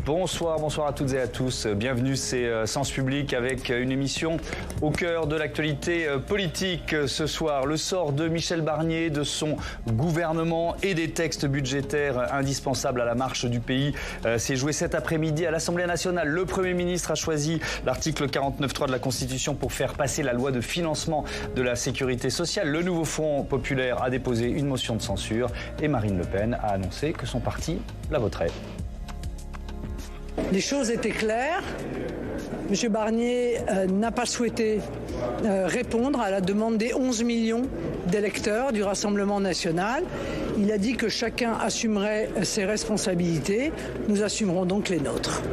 Bonsoir à toutes et à tous. Bienvenue, c'est Sens Public avec une émission au cœur de l'actualité politique ce soir. Le sort de Michel Barnier, de son gouvernement et des textes budgétaires indispensables à la marche du pays s'est joué cet après-midi à l'Assemblée nationale. Le Premier ministre a choisi l'article 49.3 de la Constitution pour faire passer la loi de financement de la sécurité sociale. Le nouveau Front populaire a déposé une motion de censure et Marine Le Pen a annoncé que son parti la voterait. Les choses étaient claires. M. Barnier n'a pas souhaité répondre à la demande des 11 millions d'électeurs du Rassemblement national. Il a dit que chacun assumerait ses responsabilités. Nous assumerons donc les nôtres.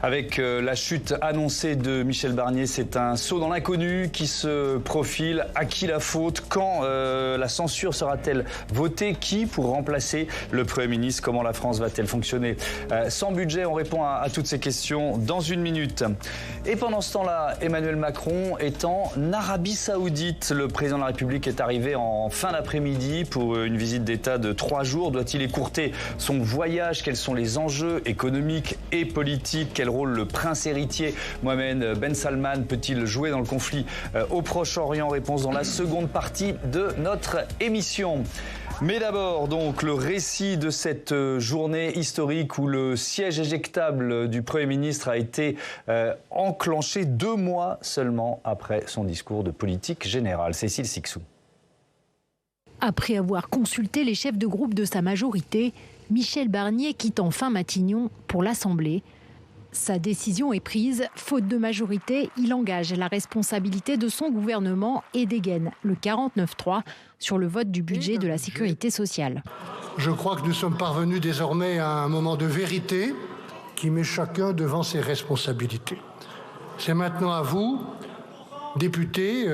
Avec la chute annoncée de Michel Barnier, c'est un saut dans l'inconnu qui se profile. À qui la faute? Quand la censure sera-t-elle votée? Qui pour remplacer le Premier ministre? Comment la France va-t-elle fonctionner sans budget? On répond à toutes ces questions dans une minute. Et pendant ce temps-là, Emmanuel Macron est en Arabie Saoudite. Le président de la République est arrivé en fin d'après-midi pour une visite d'État de 3 jours. Doit-il écourter son voyage? Quels sont les enjeux économiques et politiques? Quel rôle le prince héritier Mohamed Ben Salman peut-il jouer dans le conflit au Proche-Orient? Réponse dans la seconde partie de notre émission. Mais d'abord, donc, le récit de cette journée historique où le siège éjectable du Premier ministre a été enclenché 2 mois seulement après son discours de politique générale. Cécile Sixou. Après avoir consulté les chefs de groupe de sa majorité, Michel Barnier quitte enfin Matignon pour l'Assemblée. Sa décision est prise. Faute de majorité, il engage la responsabilité de son gouvernement et dégaine le 49.3 sur le vote du budget de la sécurité sociale. Je crois que nous sommes parvenus désormais à un moment de vérité qui met chacun devant ses responsabilités. C'est maintenant à vous, députés,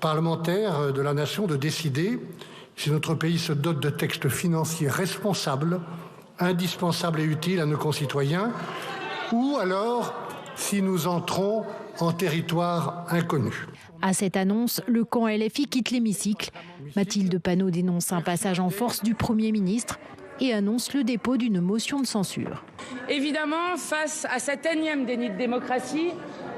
parlementaires de la nation, de décider si notre pays se dote de textes financiers responsables, indispensables et utiles à nos concitoyens, ou alors si nous entrons en territoire inconnu. À cette annonce, le camp LFI quitte l'hémicycle. Mathilde Panot dénonce un passage en force du Premier ministre et annonce le dépôt d'une motion de censure. Évidemment, face à cet énième déni de démocratie,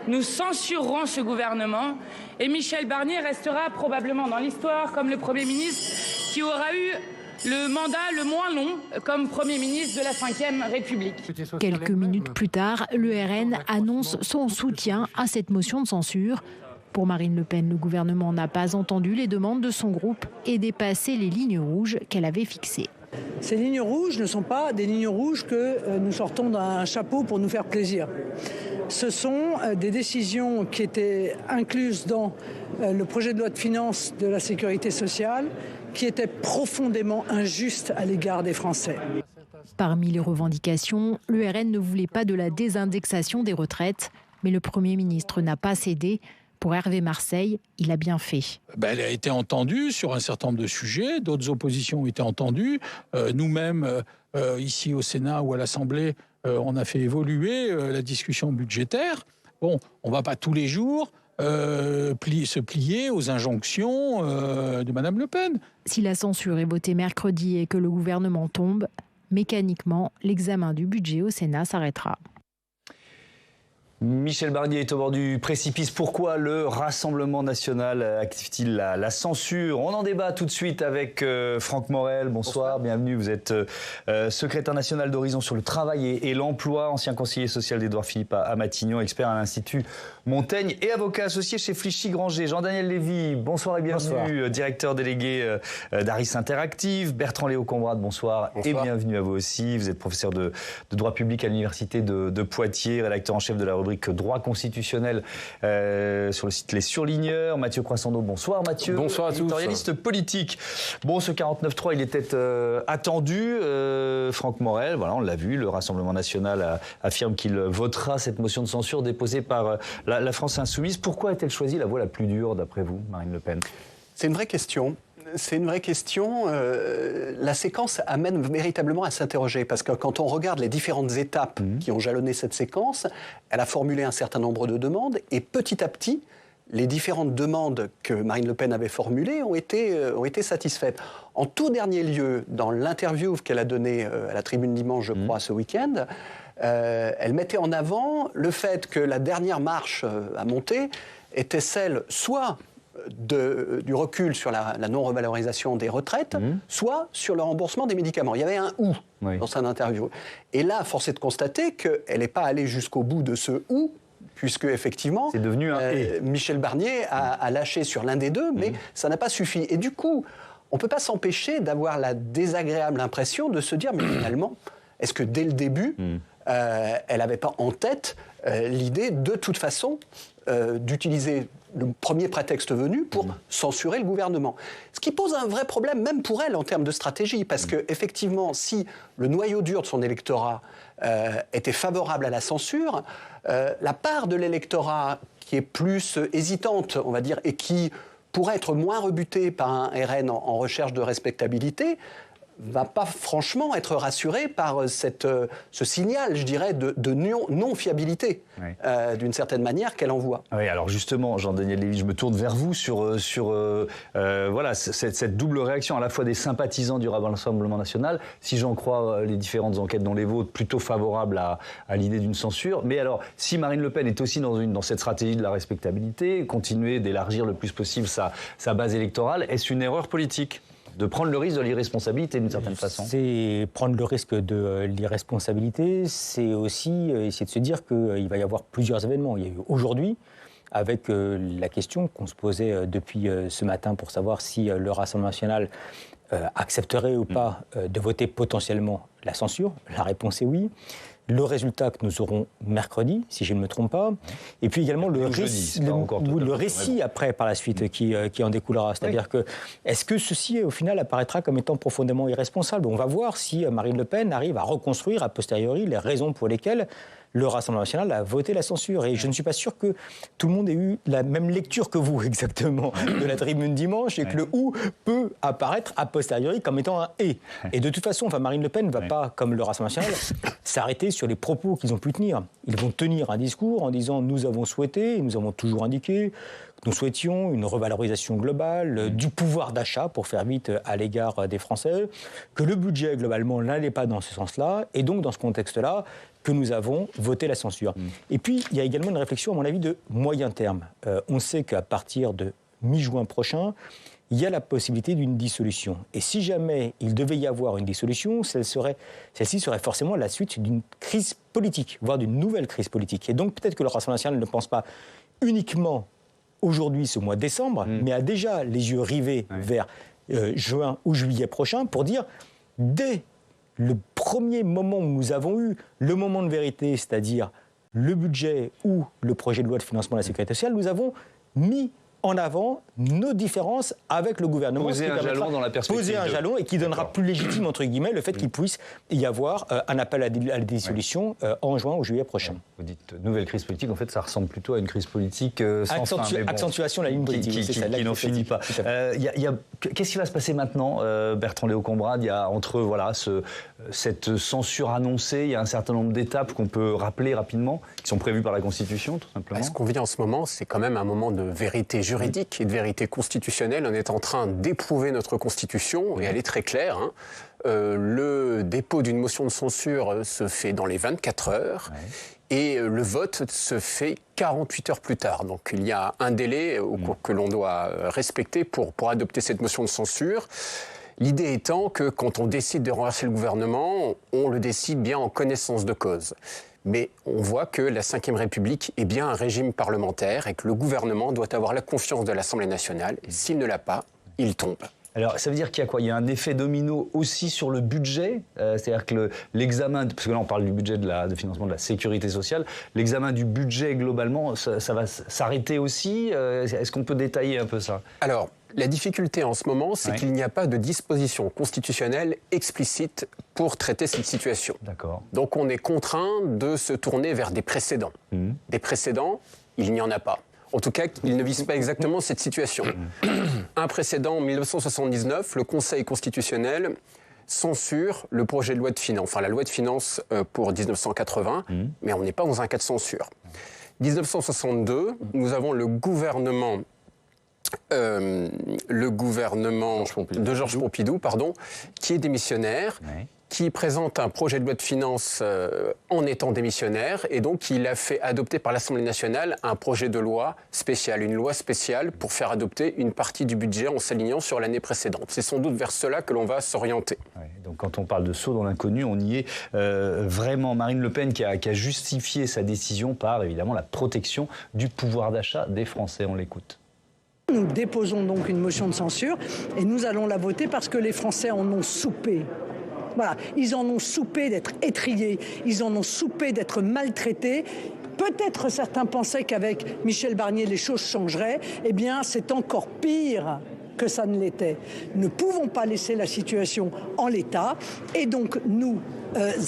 nous censurerons ce gouvernement et Michel Barnier restera probablement dans l'histoire comme le Premier ministre qui aura eu le mandat le moins long comme Premier ministre de la Ve République. Quelques minutes plus tard, le RN annonce son soutien à cette motion de censure. Pour Marine Le Pen, le gouvernement n'a pas entendu les demandes de son groupe et dépassé les lignes rouges qu'elle avait fixées. Ces lignes rouges ne sont pas des lignes rouges que nous sortons d'un chapeau pour nous faire plaisir. Ce sont des décisions qui étaient incluses dans le projet de loi de finances de la sécurité sociale, qui étaient profondément injustes à l'égard des Français. Parmi les revendications, le RN ne voulait pas de la désindexation des retraites, mais le Premier ministre n'a pas cédé. Pour Hervé Marseille, il a bien fait. Elle a été entendue sur un certain nombre de sujets, d'autres oppositions ont été entendues. Nous-mêmes, ici au Sénat ou à l'Assemblée, on a fait évoluer la discussion budgétaire. Bon, on ne va pas tous les jours se plier aux injonctions de Mme Le Pen. Si la censure est votée mercredi et que le gouvernement tombe, mécaniquement, l'examen du budget au Sénat s'arrêtera. Michel Barnier est au bord du précipice. Pourquoi le Rassemblement national active-t-il la censure? On en débat tout de suite avec Franck Morel. Bonsoir, bienvenue. Vous êtes secrétaire national d'Horizon sur le travail et l'emploi, ancien conseiller social d'Édouard Philippe à Matignon, expert à l'Institut Montaigne et avocat associé chez Flichy-Granger. Jean-Daniel Lévy, bonsoir et bienvenue. Bonsoir. Directeur délégué d'Aris Interactive. Bertrand-Léo Combrade, bonsoir et bienvenue à vous aussi. Vous êtes professeur de droit public à l'Université de Poitiers, rédacteur en chef de la rubrique droit constitutionnel sur le site Les Surligneurs. Mathieu Croissando, bonsoir Mathieu. Bonsoir à tous. Éditorialiste politique. Bon, ce 49.3, il était attendu. Franck Morel, voilà, on l'a vu, le Rassemblement national affirme qu'il votera cette motion de censure déposée par la France insoumise. Pourquoi a-t-elle choisi la voie la plus dure, d'après vous, Marine Le Pen? C'est une vraie question. C'est une vraie question. La séquence amène véritablement à s'interroger parce que quand on regarde les différentes étapes qui ont jalonné cette séquence, elle a formulé un certain nombre de demandes et petit à petit, les différentes demandes que Marine Le Pen avait formulées ont été satisfaites. En tout dernier lieu, dans l'interview qu'elle a donnée à la Tribune Dimanche, je crois, ce week-end, elle mettait en avant le fait que la dernière marche à monter était celle soit du recul sur la non-revalorisation des retraites, soit sur le remboursement des médicaments. Il y avait un « ou » dans cette interview. Et là, force est de constater qu'elle n'est pas allée jusqu'au bout de ce « ou », puisque effectivement, c'est devenu Michel Barnier a lâché sur l'un des deux, mais ça n'a pas suffi. Et du coup, on ne peut pas s'empêcher d'avoir la désagréable impression de se dire, mais finalement, est-ce que dès le début, elle n'avait pas en tête l'idée, de toute façon, d'utiliser le premier prétexte venu pour censurer le gouvernement. Ce qui pose un vrai problème, même pour elle, en termes de stratégie, parce qu'effectivement, si le noyau dur de son électorat était favorable à la censure, la part de l'électorat qui est plus hésitante, on va dire, et qui pourrait être moins rebutée par un RN en recherche de respectabilité, va pas franchement être rassuré par ce signal, je dirais, de non-fiabilité, d'une certaine manière, qu'elle envoie. Oui, alors justement, Jean-Daniel Lévy, je me tourne vers vous sur voilà, cette double réaction, à la fois des sympathisants du Rassemblement national, si j'en crois les différentes enquêtes dont les vôtres, plutôt favorables à l'idée d'une censure. Mais alors, si Marine Le Pen est aussi dans cette stratégie de la respectabilité, continuer d'élargir le plus possible sa base électorale, est-ce une erreur politique de prendre le risque de l'irresponsabilité d'une certaine façon? C'est prendre le risque de l'irresponsabilité, c'est aussi essayer de se dire qu'il va y avoir plusieurs événements. Il y a eu aujourd'hui, avec la question qu'on se posait depuis ce matin pour savoir si le Rassemblement national accepterait ou pas de voter potentiellement la censure. La réponse est oui. Le résultat que nous aurons mercredi, si je ne me trompe pas, et puis également le récit après, par la suite, qui en découlera. C'est-à-dire que, est-ce que ceci, au final, apparaîtra comme étant profondément irresponsable? On va voir si Marine Le Pen arrive à reconstruire, a posteriori, les raisons pour lesquelles le Rassemblement national a voté la censure. Et je ne suis pas sûr que tout le monde ait eu la même lecture que vous, exactement, de la Tribune Dimanche, et que le « ou » peut apparaître a posteriori comme étant un « et ». Et de toute façon, Marine Le Pen ne va pas, comme le Rassemblement national, s'arrêter sur les propos qu'ils ont pu tenir. Ils vont tenir un discours en disant « nous avons souhaité, et nous avons toujours indiqué », nous souhaitions une revalorisation globale du pouvoir d'achat, pour faire vite, à l'égard des Français, que le budget, globalement, n'allait pas dans ce sens-là, et donc, dans ce contexte-là, que nous avons voté la censure. Et puis, il y a également une réflexion, à mon avis, de moyen terme. On sait qu'à partir de mi-juin prochain, il y a la possibilité d'une dissolution. Et si jamais il devait y avoir une dissolution, celle-ci serait forcément la suite d'une crise politique, voire d'une nouvelle crise politique. Et donc, peut-être que le Rassemblement national ne pense pas uniquement aujourd'hui, ce mois de décembre, mais a déjà les yeux rivés vers juin ou juillet prochain pour dire, dès le premier moment où nous avons eu le moment de vérité, c'est-à-dire le budget ou le projet de loi de financement de la sécurité sociale, nous avons mis en avant nos différences avec le gouvernement. Poser un jalon dans la perspective. Poser un jalon et qui donnera plus légitime, entre guillemets, le fait qu'il puisse y avoir un appel à la dissolution en juin ou juillet prochain. Vous dites nouvelle crise politique, en fait ça ressemble plutôt à une crise politique sans fin. Mais bon, accentuation de la ligne politique. Qui n'en finit pas. Qu'est-ce qui va se passer maintenant, Bertrand Léo Combrade? Il y a entre cette censure annoncée, il y a un certain nombre d'étapes qu'on peut rappeler rapidement, qui sont prévues par la Constitution, tout simplement. Ce qu'on vit en ce moment, c'est quand même un moment de vérité juridique et de vérité constitutionnelle. On est en train d'éprouver notre Constitution, et elle est très claire. Le dépôt d'une motion de censure se fait dans les 24 heures, et le vote se fait 48 heures plus tard. Donc il y a un délai que l'on doit respecter pour adopter cette motion de censure. L'idée étant que quand on décide de renverser le gouvernement, on le décide bien en connaissance de cause. Mais on voit que la Ve République est bien un régime parlementaire et que le gouvernement doit avoir la confiance de l'Assemblée nationale. Et s'il ne l'a pas, il tombe. Alors, ça veut dire qu'il y a quoi? Il y a un effet domino aussi sur le budget, c'est-à-dire que l'examen, parce que là on parle du budget de financement de la sécurité sociale, l'examen du budget globalement, ça va s'arrêter aussi. Est-ce qu'on peut détailler un peu ça? Alors, la difficulté en ce moment, c'est qu'il n'y a pas de disposition constitutionnelle explicite pour traiter cette situation. D'accord. Donc on est contraint de se tourner vers des précédents. Des précédents, il n'y en a pas. En tout cas, ils ne visent pas exactement cette situation. Un précédent, en 1979, le Conseil constitutionnel censure le projet de loi de finances, enfin la loi de finances pour 1980, mais on n'est pas dans un cas de censure. 1962, nous avons le gouvernement de Georges Pompidou, qui est démissionnaire, qui présente un projet de loi de finances en étant démissionnaire, et donc il a fait adopter par l'Assemblée nationale un projet de loi spéciale, une loi spéciale pour faire adopter une partie du budget en s'alignant sur l'année précédente. C'est sans doute vers cela que l'on va s'orienter. Ouais, donc quand on parle de saut dans l'inconnu, on y est vraiment. Marine Le Pen qui a justifié sa décision par évidemment la protection du pouvoir d'achat des Français. On l'écoute. Nous déposons donc une motion de censure et nous allons la voter parce que les Français en ont soupé. Voilà, ils en ont soupé d'être étrillés, ils en ont soupé d'être maltraités. Peut-être certains pensaient qu'avec Michel Barnier, les choses changeraient. Eh bien, c'est encore pire que ça ne l'était. Nous ne pouvons pas laisser la situation en l'état. Et donc, nous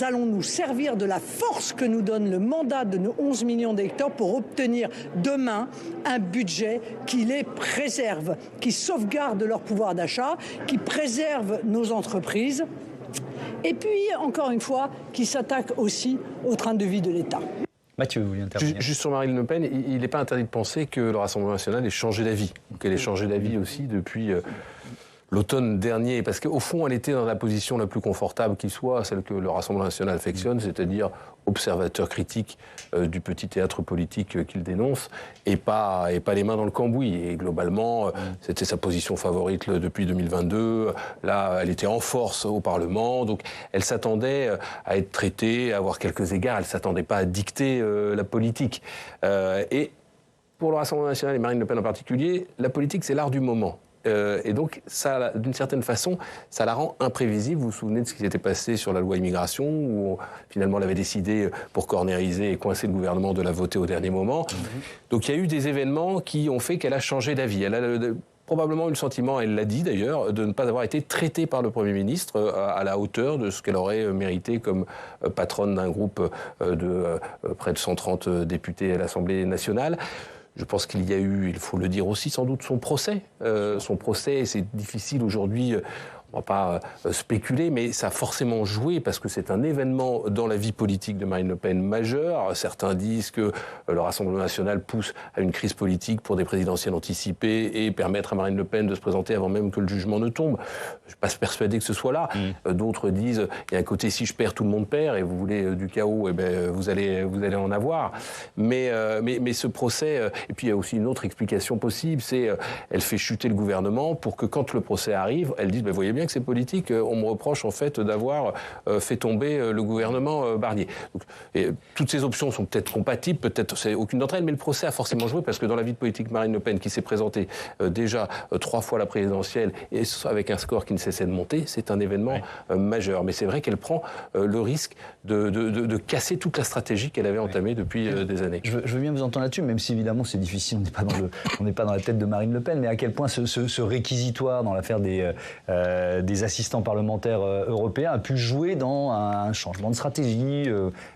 allons nous servir de la force que nous donne le mandat de nos 11 millions d'électeurs pour obtenir demain un budget qui les préserve, qui sauvegarde leur pouvoir d'achat, qui préserve nos entreprises. Et puis, encore une fois, qui s'attaque aussi au train de vie de l'État. Mathieu, vous voulez intervenir ? Juste sur Marine Le Pen, il n'est pas interdit de penser que le Rassemblement national ait changé d'avis. Qu'elle ait changé d'avis aussi depuis l'automne dernier. Parce qu'au fond, elle était dans la position la plus confortable qui soit, celle que le Rassemblement national affectionne, c'est-à-dire observateur critique du petit théâtre politique qu'il dénonce, et pas les mains dans le cambouis. Et globalement, c'était sa position favorite depuis 2022. Là, elle était en force au Parlement, donc elle s'attendait à être traitée, à avoir quelques égards. Elle ne s'attendait pas à dicter la politique. Et pour le Rassemblement national et Marine Le Pen en particulier, la politique, c'est l'art du moment. Et donc, ça, d'une certaine façon, ça la rend imprévisible. Vous vous souvenez de ce qui s'était passé sur la loi immigration, où finalement, elle avait décidé, pour cornériser et coincer le gouvernement, de la voter au dernier moment. Donc, il y a eu des événements qui ont fait qu'elle a changé d'avis. Elle a probablement eu le sentiment, elle l'a dit d'ailleurs, de ne pas avoir été traitée par le Premier ministre à la hauteur de ce qu'elle aurait mérité comme patronne d'un groupe de près de 130 députés à l'Assemblée nationale. Je pense qu'il y a eu, il faut le dire aussi, sans doute son procès. Son procès, c'est difficile aujourd'hui, on ne va pas spéculer, mais ça a forcément joué parce que c'est un événement dans la vie politique de Marine Le Pen majeur. Certains disent que le Rassemblement national pousse à une crise politique pour des présidentielles anticipées et permettre à Marine Le Pen de se présenter avant même que le jugement ne tombe. Je ne suis pas persuadé que ce soit là. D'autres disent, il y a un côté, si je perds, tout le monde perd, et vous voulez du chaos, eh ben, vous allez en avoir. Mais ce procès, et puis il y a aussi une autre explication possible, c'est elle fait chuter le gouvernement pour que quand le procès arrive, elle dise, voyez bien que c'est politique, on me reproche en fait d'avoir fait tomber le gouvernement Barnier. Donc, et toutes ces options sont peut-être compatibles, peut-être c'est aucune d'entre elles, mais le procès a forcément joué parce que dans la vie de politique, Marine Le Pen, qui s'est présentée déjà 3 fois à la présidentielle et avec un score qui ne cessait de monter, c'est un événement majeur. Mais c'est vrai qu'elle prend le risque de casser toute la stratégie qu'elle avait entamée depuis des années. Je veux bien vous entendre là-dessus, même si évidemment c'est difficile, on n'est pas dans la tête de Marine Le Pen, mais à quel point ce réquisitoire dans l'affaire des assistants parlementaires européens a pu jouer dans un changement de stratégie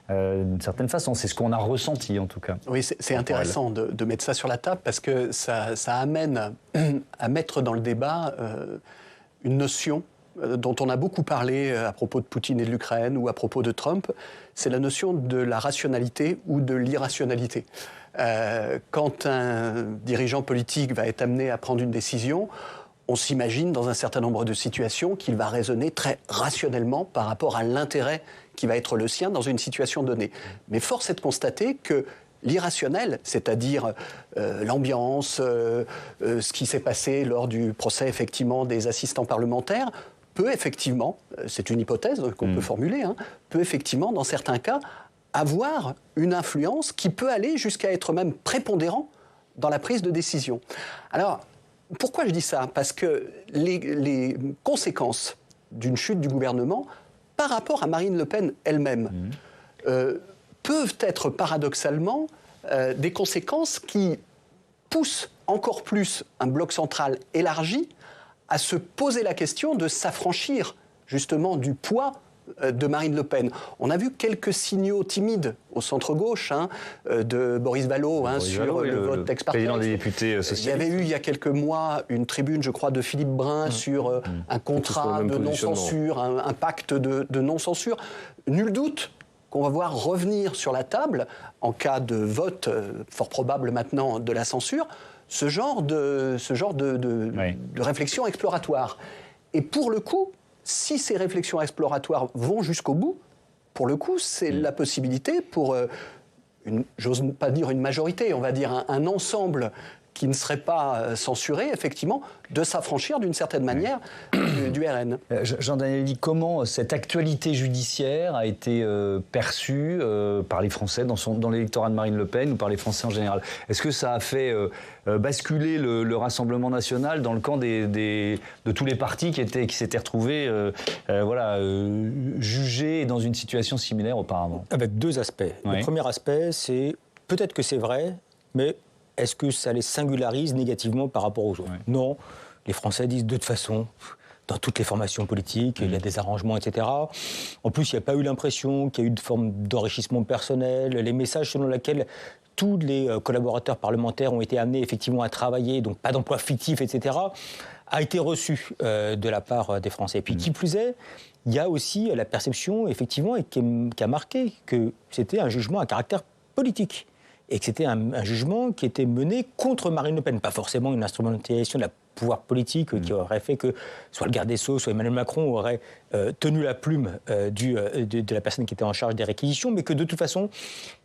d'une certaine façon. C'est ce qu'on a ressenti en tout cas. Oui, c'est intéressant de mettre ça sur la table parce que ça amène à mettre dans le débat une notion dont on a beaucoup parlé à propos de Poutine et de l'Ukraine ou à propos de Trump, c'est la notion de la rationalité ou de l'irrationalité. Quand un dirigeant politique va être amené à prendre une décision, on s'imagine dans un certain nombre de situations qu'il va raisonner très rationnellement par rapport à l'intérêt qui va être le sien dans une situation donnée. Mais force est de constater que l'irrationnel, c'est-à-dire l'ambiance, ce qui s'est passé lors du procès effectivement des assistants parlementaires, peut effectivement, c'est une hypothèse qu'on peut formuler, peut effectivement dans certains cas avoir une influence qui peut aller jusqu'à être même prépondérant dans la prise de décision. Alors, pourquoi je dis ça ? Parce que les conséquences d'une chute du gouvernement par rapport à Marine Le Pen elle-même peuvent être paradoxalement des conséquences qui poussent encore plus un bloc central élargi à se poser la question de s'affranchir justement du poids de Marine Le Pen. On a vu quelques signaux timides au centre-gauche de Boris Vallaud sur le vote ex parte. Président des députés socialistes. Il y avait eu il y a quelques mois une tribune, je crois, de Philippe Brun sur un contrat de non-censure, un pacte de non-censure. Nul doute qu'on va voir revenir sur la table, en cas de vote fort probable maintenant de la censure, ce genre de réflexion exploratoire. Et pour le coup, si ces réflexions exploratoires vont jusqu'au bout, pour le coup, c'est la possibilité pour, j'ose pas dire une majorité, on va dire un ensemble qui ne serait pas censuré, effectivement, de s'affranchir d'une certaine manière du RN. Jean-Daniel Elie, comment cette actualité judiciaire a été perçue par les Français dans l'électorat de Marine Le Pen ou par les Français en général? Est-ce que ça a fait basculer le Rassemblement national dans le camp de tous les partis qui s'étaient retrouvés jugés dans une situation similaire auparavant? Avec deux aspects. Le premier aspect, c'est peut-être que c'est vrai, mais est-ce que ça les singularise négativement par rapport aux autres? Non. Les Français disent de toute façon, dans toutes les formations politiques, il y a des arrangements, etc. En plus, il n'y a pas eu l'impression qu'il y a eu une forme d'enrichissement personnel. Les messages selon lesquels tous les collaborateurs parlementaires ont été amenés effectivement à travailler, donc pas d'emploi fictif, etc., a été reçu de la part des Français. Et puis, qui plus est, il y a aussi la perception, effectivement, et qui a marqué que c'était un jugement à caractère politique. Et que c'était un jugement qui était mené contre Marine Le Pen. Pas forcément une instrumentalisation de la pouvoir politique qui aurait fait que soit le garde des Sceaux, soit Emmanuel Macron aurait tenu la plume de la personne qui était en charge des réquisitions, mais que de toute façon,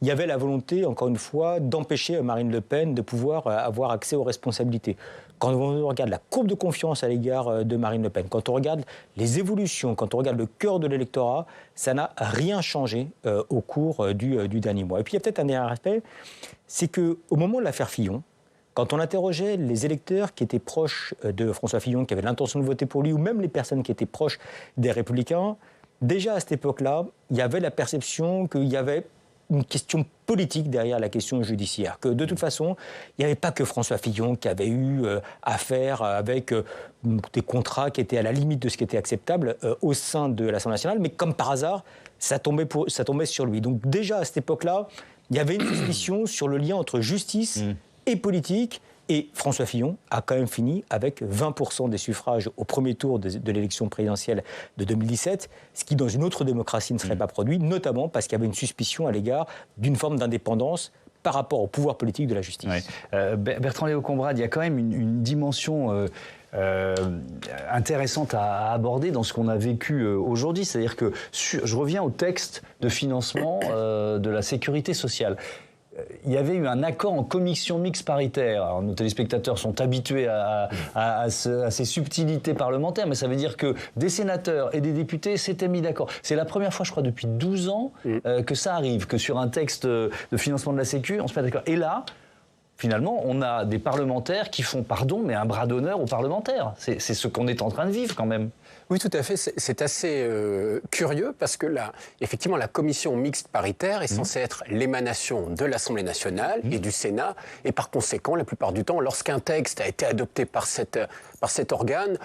il y avait la volonté, encore une fois, d'empêcher Marine Le Pen de pouvoir avoir accès aux responsabilités. Quand on regarde la courbe de confiance à l'égard de Marine Le Pen, quand on regarde les évolutions, quand on regarde le cœur de l'électorat, ça n'a rien changé au cours du dernier mois. Et puis il y a peut-être un dernier aspect, c'est qu'au moment de l'affaire Fillon, quand on interrogeait les électeurs qui étaient proches de François Fillon, qui avaient l'intention de voter pour lui, ou même les personnes qui étaient proches des Républicains, déjà à cette époque-là, il y avait la perception qu'il y avait une question politique derrière la question judiciaire, que de toute façon, il n'y avait pas que François Fillon qui avait eu affaire avec des contrats qui étaient à la limite de ce qui était acceptable au sein de l'Assemblée nationale, mais comme par hasard, ça tombait sur lui. Donc déjà à cette époque-là, il y avait une suspicion sur le lien entre justice et politique. Et François Fillon a quand même fini avec 20% des suffrages au premier tour de l'élection présidentielle de 2017, ce qui, dans une autre démocratie, ne serait pas produit, notamment parce qu'il y avait une suspicion à l'égard d'une forme d'indépendance par rapport au pouvoir politique de la justice. Bertrand Léo Combrade, il y a quand même une dimension intéressante à aborder dans ce qu'on a vécu aujourd'hui. C'est-à-dire que je reviens au texte de financement de la sécurité sociale. Il y avait eu un accord en commission mixte paritaire. Alors, nos téléspectateurs sont habitués à ces subtilités parlementaires, mais ça veut dire que des sénateurs et des députés s'étaient mis d'accord. C'est la première fois, je crois, depuis 12 ans que ça arrive, que sur un texte de financement de la Sécu, on se met d'accord. Et là, finalement, on a des parlementaires qui font, mais un bras d'honneur aux parlementaires. C'est ce qu'on est en train de vivre quand même. Oui, tout à fait. C'est assez curieux parce que effectivement, la commission mixte paritaire est censée être l'émanation de l'Assemblée nationale et du Sénat. Et par conséquent, la plupart du temps, lorsqu'un texte a été adopté par cet organe,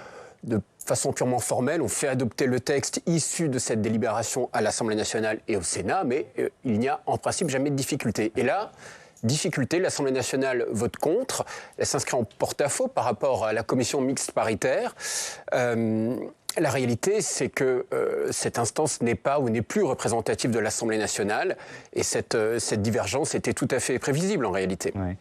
de façon purement formelle, on fait adopter le texte issu de cette délibération à l'Assemblée nationale et au Sénat, mais il n'y a en principe jamais de difficulté. Et là, difficulté, l'Assemblée nationale vote contre, elle s'inscrit en porte-à-faux par rapport à la commission mixte paritaire. La réalité, c'est que cette instance n'est pas ou n'est plus représentative de l'Assemblée nationale et cette divergence était tout à fait prévisible en réalité. Ouais.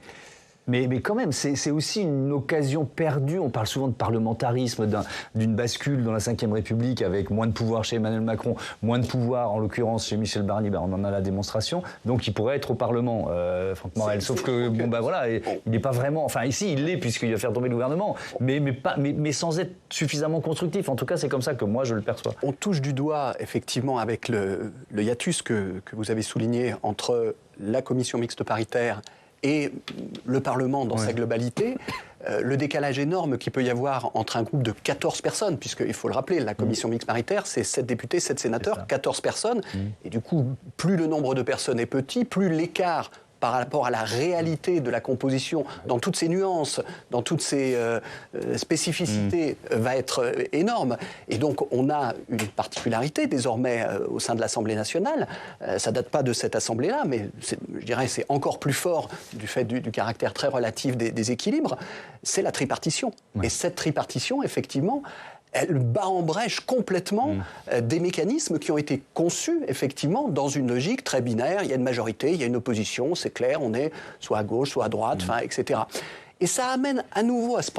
Mais quand même, c'est aussi une occasion perdue. On parle souvent de parlementarisme, d'une bascule dans la Ve République avec moins de pouvoir chez Emmanuel Macron, moins de pouvoir, en l'occurrence, chez Michel Barnier. On en a la démonstration. Donc, il pourrait être au Parlement, Franck Morel. Sauf que, il n'est pas vraiment... Enfin, ici, il l'est, puisqu'il va faire tomber le gouvernement. Mais sans être suffisamment constructif. En tout cas, c'est comme ça que moi, je le perçois. On touche du doigt, effectivement, avec le hiatus que vous avez souligné entre la commission mixte paritaire et le Parlement dans sa globalité, le décalage énorme qu'il peut y avoir entre un groupe de 14 personnes, puisqu'il faut le rappeler, la commission mixte paritaire, c'est 7 députés, 7 sénateurs, 14 personnes, et du coup, plus le nombre de personnes est petit, plus l'écart par rapport à la réalité de la composition, dans toutes ses nuances, dans toutes ses spécificités, va être énorme. Et donc, on a une particularité désormais au sein de l'Assemblée nationale. Ça ne date pas de cette Assemblée-là, mais je dirais c'est encore plus fort du fait du caractère très relatif des équilibres. C'est la tripartition. Et cette tripartition, effectivement, elle bat en brèche complètement des mécanismes qui ont été conçus, effectivement, dans une logique très binaire. Il y a une majorité, il y a une opposition, c'est clair, on est soit à gauche, soit à droite, etc. Et ça amène à nouveau à se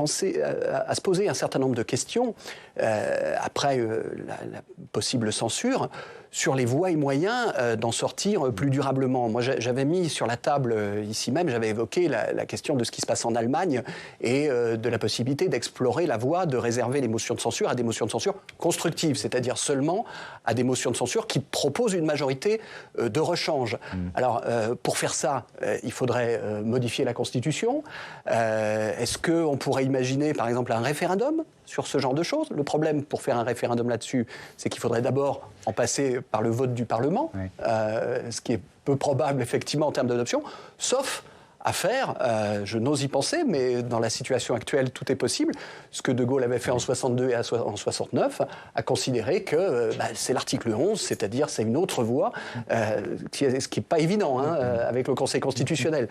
poser un certain nombre de questions, après la possible censure, sur les voies et moyens d'en sortir plus durablement. Moi, j'avais mis sur la table, ici même, j'avais évoqué la question de ce qui se passe en Allemagne et de la possibilité d'explorer la voie de réserver les motions de censure à des motions de censure constructives, c'est-à-dire seulement à des motions de censure qui proposent une majorité de rechange. Alors, pour faire ça, il faudrait modifier la Constitution. Est-ce qu'on pourrait imaginer, par exemple, un référendum sur ce genre de choses? Le problème, pour faire un référendum là-dessus, c'est qu'il faudrait d'abord en passer par le vote du Parlement, ce qui est peu probable, effectivement, en termes d'adoption, sauf à faire, je n'ose y penser, mais dans la situation actuelle, tout est possible. Ce que De Gaulle avait fait en 62 et en 69, a considéré que c'est l'article 11, c'est-à-dire c'est une autre voie, ce qui n'est pas évident avec le Conseil constitutionnel.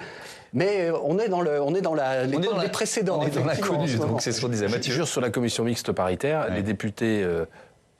Mais on est dans l'époque des précédents. On est dans l'inconnu, donc c'est ce qu'on disait. Mathieu, sur la commission mixte paritaire, les députés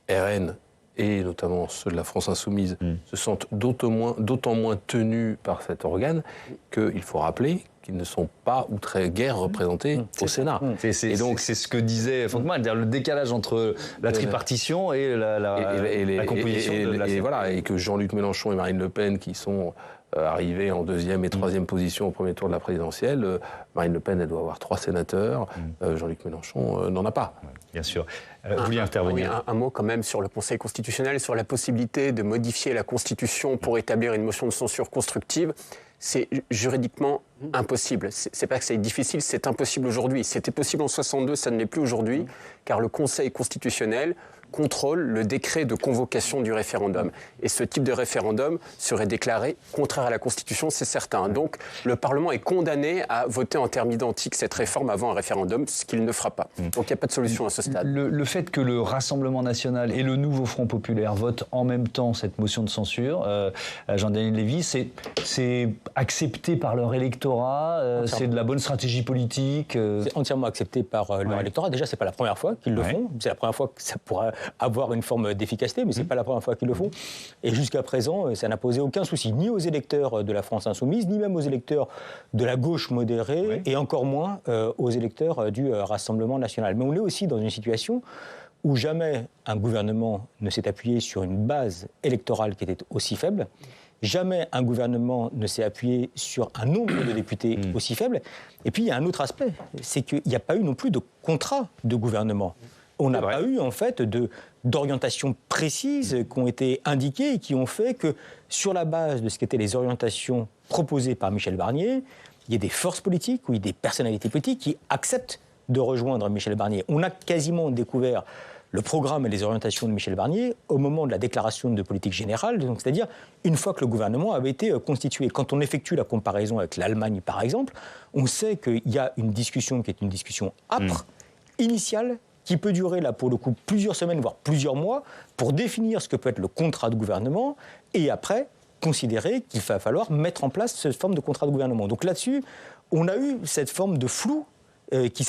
RN et notamment ceux de la France Insoumise se sentent d'autant moins tenus par cet organe qu'il faut rappeler qu'ils ne sont pas ou très guère représentés au Sénat. Et donc c'est ce que disait Fontemann, le décalage entre la tripartition et la composition de l'Assemblée. Voilà, et que Jean-Luc Mélenchon et Marine Le Pen, qui sont arrivés en deuxième et troisième position au premier tour de la présidentielle, Marine Le Pen, elle doit avoir 3 sénateurs, Jean-Luc Mélenchon n'en a pas. Bien sûr. Vous vouliez intervenir. Oui, un mot quand même sur le Conseil constitutionnel, sur la possibilité de modifier la Constitution pour établir une motion de censure constructive. C'est juridiquement impossible. C'est pas que c'est difficile, c'est impossible aujourd'hui. C'était possible en 62, ça ne l'est plus aujourd'hui, car le Conseil constitutionnel contrôle le décret de convocation du référendum. Et ce type de référendum serait déclaré contraire à la Constitution, c'est certain. Donc le Parlement est condamné à voter en termes identiques cette réforme avant un référendum, ce qu'il ne fera pas. Donc il n'y a pas de solution à ce stade. Le fait que le Rassemblement national et le nouveau Front populaire votent en même temps cette motion de censure, Jean-Daniel Lévy, c'est accepté par leur électorat, c'est de la bonne stratégie politique. C'est entièrement accepté par leur électorat. Déjà, c'est pas la première fois qu'ils le font. C'est la première fois que ça pourra avoir une forme d'efficacité, mais c'est pas la première fois qu'ils le font. Et jusqu'à présent, ça n'a posé aucun souci, ni aux électeurs de la France Insoumise, ni même aux électeurs de la gauche modérée, et encore moins aux électeurs du Rassemblement national. Mais on est aussi dans une situation où jamais un gouvernement ne s'est appuyé sur une base électorale qui était aussi faible. Jamais un gouvernement ne s'est appuyé sur un nombre de députés aussi faible. Et puis, il y a un autre aspect, c'est qu'il n'y a pas eu non plus de contrat de gouvernement. On n'a pas eu, en fait, d'orientations précises qui ont été indiquées et qui ont fait que, sur la base de ce qu'étaient les orientations proposées par Michel Barnier, il y a des forces politiques ou des personnalités politiques qui acceptent de rejoindre Michel Barnier. On a quasiment découvert le programme et les orientations de Michel Barnier au moment de la déclaration de politique générale, donc c'est-à-dire une fois que le gouvernement avait été constitué. Quand on effectue la comparaison avec l'Allemagne, par exemple, on sait qu'il y a une discussion qui est une discussion âpre, initiale, qui peut durer, là, pour le coup, plusieurs semaines, voire plusieurs mois, pour définir ce que peut être le contrat de gouvernement, et après, considérer qu'il va falloir mettre en place cette forme de contrat de gouvernement. Donc là-dessus, on a eu cette forme de flou qui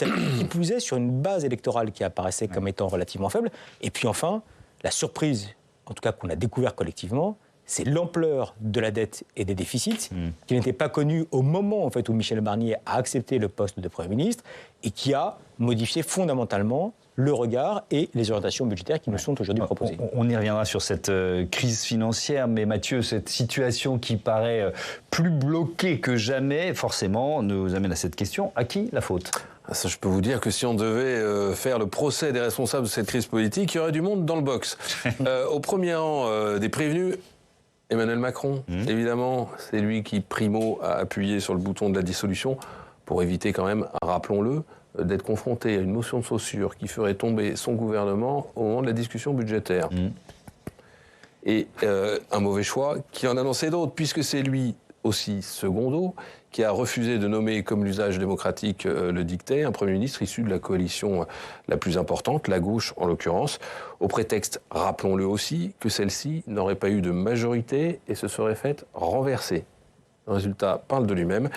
plus est sur une base électorale qui apparaissait comme étant relativement faible. Et puis enfin, la surprise, en tout cas qu'on a découvert collectivement, c'est l'ampleur de la dette et des déficits qui n'était pas connue au moment en fait, où Michel Barnier a accepté le poste de Premier ministre et qui a modifié fondamentalement le regard et les orientations budgétaires qui nous sont aujourd'hui proposées. On y reviendra sur cette crise financière, mais Mathieu, cette situation qui paraît plus bloquée que jamais, forcément, nous amène à cette question, à qui la faute ? Ça, je peux vous dire que si on devait faire le procès des responsables de cette crise politique, il y aurait du monde dans le box. Au premier rang des prévenus, Emmanuel Macron, évidemment, c'est lui qui, primo, a appuyé sur le bouton de la dissolution pour éviter quand même, rappelons-le, d'être confronté à une motion de censure qui ferait tomber son gouvernement au moment de la discussion budgétaire. Et un mauvais choix qui en annonçait d'autres, puisque c'est lui aussi, secondo, qui a refusé de nommer, comme l'usage démocratique le dictait, un Premier ministre issu de la coalition la plus importante, la gauche en l'occurrence, au prétexte, rappelons-le aussi, que celle-ci n'aurait pas eu de majorité et se serait faite renverser. Le résultat parle de lui-même.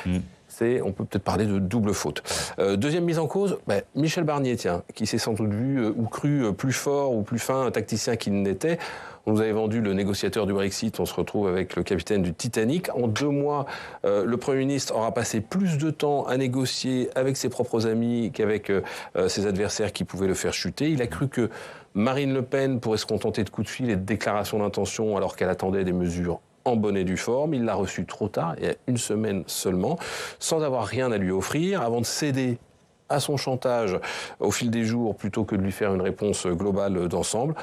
on peut peut-être parler de double faute. Deuxième mise en cause, Michel Barnier, qui s'est sans doute vu ou cru plus fort ou plus fin tacticien qu'il n'était. On nous avait vendu le négociateur du Brexit, on se retrouve avec le capitaine du Titanic. En 2 mois, le Premier ministre aura passé plus de temps à négocier avec ses propres amis qu'avec ses adversaires qui pouvaient le faire chuter. Il a cru que Marine Le Pen pourrait se contenter de coups de fil et de déclarations d'intention alors qu'elle attendait des mesures en bonne et due forme. Il l'a reçu trop tard, il y a 1 semaine seulement, sans avoir rien à lui offrir, avant de céder à son chantage au fil des jours plutôt que de lui faire une réponse globale d'ensemble.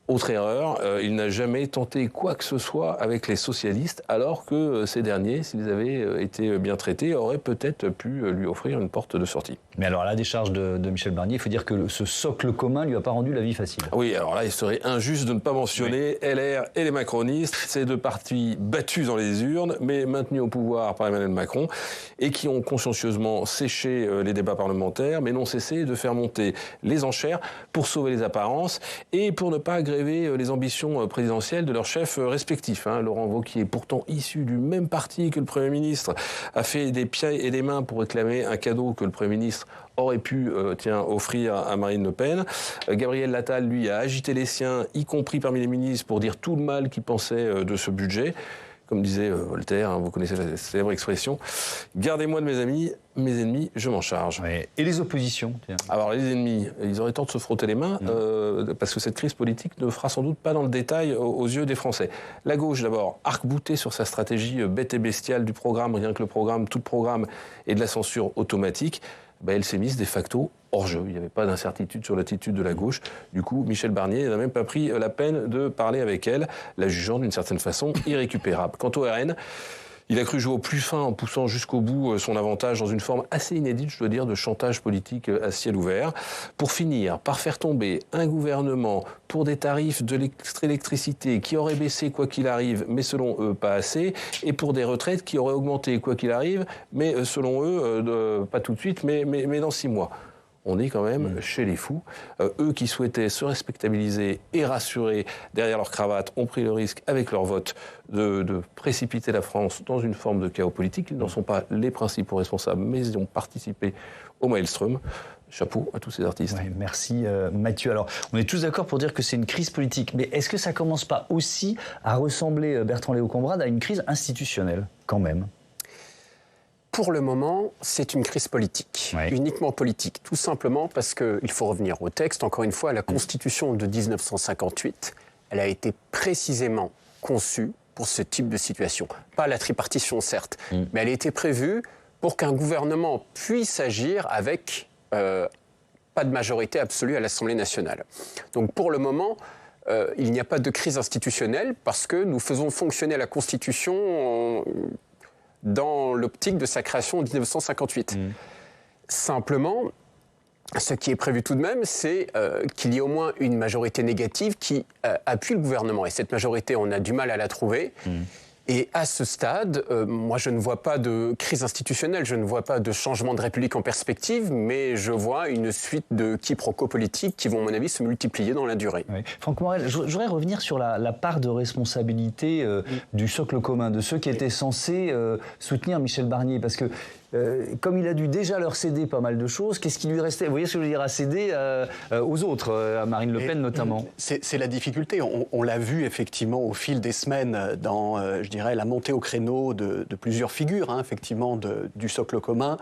Autre erreur, il n'a jamais tenté quoi que ce soit avec les socialistes, alors que ces derniers, s'ils avaient été bien traités, auraient peut-être pu lui offrir une porte de sortie. Mais alors à la décharge de Michel Barnier, il faut dire que ce socle commun lui a pas rendu la vie facile. Oui, alors là, il serait injuste de ne pas mentionner LR et les macronistes, ces 2 partis battus dans les urnes, mais maintenus au pouvoir par Emmanuel Macron, et qui ont consciencieusement séché les débats parlementaires, mais n'ont cessé de faire monter les enchères pour sauver les apparences et pour ne pas agréer les ambitions présidentielles de leurs chefs respectifs. Laurent Wauquiez, pourtant issu du même parti que le Premier ministre, a fait des pieds et des mains pour réclamer un cadeau que le Premier ministre aurait pu offrir à Marine Le Pen. Gabriel Attal, lui, a agité les siens, y compris parmi les ministres, pour dire tout le mal qu'il pensait de ce budget. Comme disait Voltaire, vous connaissez la célèbre expression, « Gardez-moi de mes amis, mes ennemis, je m'en charge ». Et les oppositions? Alors les ennemis, ils auraient tort de se frotter les mains, parce que cette crise politique ne fera sans doute pas dans le détail aux yeux des Français. La gauche, d'abord, arc-boutée sur sa stratégie bête et bestiale du programme, rien que le programme, tout le programme, et de la censure automatique. Elle s'est mise de facto hors jeu. Il n'y avait pas d'incertitude sur l'attitude de la gauche. Du coup, Michel Barnier n'a même pas pris la peine de parler avec elle, la jugeant d'une certaine façon irrécupérable. Quant au RN, il a cru jouer au plus fin en poussant jusqu'au bout son avantage dans une forme assez inédite, je dois dire, de chantage politique à ciel ouvert, pour finir par faire tomber un gouvernement pour des tarifs de l'électricité qui auraient baissé quoi qu'il arrive, mais selon eux pas assez, et pour des retraites qui auraient augmenté quoi qu'il arrive, mais selon eux, pas tout de suite, mais dans 6 mois. On est quand même chez les fous. Eux qui souhaitaient se respectabiliser et rassurer derrière leur cravate ont pris le risque, avec leur vote, de précipiter la France dans une forme de chaos politique. Ils n'en sont pas les principaux responsables, mais ils ont participé au maelstrom. Chapeau à tous ces artistes. Ouais, merci Mathieu. Alors, on est tous d'accord pour dire que c'est une crise politique, mais est-ce que ça commence pas aussi à ressembler, Bertrand Léo Combrade, à une crise institutionnelle, quand même ? Pour le moment, c'est une crise politique, uniquement politique, tout simplement parce qu'il faut revenir au texte. Encore une fois, la Constitution de 1958, elle a été précisément conçue pour ce type de situation. Pas la tripartition, certes, mais elle a été prévue pour qu'un gouvernement puisse agir avec pas de majorité absolue à l'Assemblée nationale. Donc pour le moment, il n'y a pas de crise institutionnelle parce que nous faisons fonctionner la Constitution dans l'optique de sa création en 1958. Simplement, ce qui est prévu tout de même, c'est qu'il y ait au moins une majorité négative qui appuie le gouvernement. Et cette majorité, on a du mal à la trouver. Et à ce stade, moi je ne vois pas de crise institutionnelle, je ne vois pas de changement de République en perspective, mais je vois une suite de quiproquos politiques qui vont, à mon avis, se multiplier dans la durée. Oui. Franck Morel, je voudrais revenir sur la part de responsabilité du socle commun, de ceux qui étaient censés soutenir Michel Barnier, parce que comme il a dû déjà leur céder pas mal de choses, qu'est-ce qui lui restait? Vous voyez ce que je veux dire, à céder aux autres, à Marine Le Pen notamment. C'est la difficulté. On l'a vu effectivement au fil des semaines dans, je dirais, la montée au créneau de plusieurs figures, effectivement, du socle commun,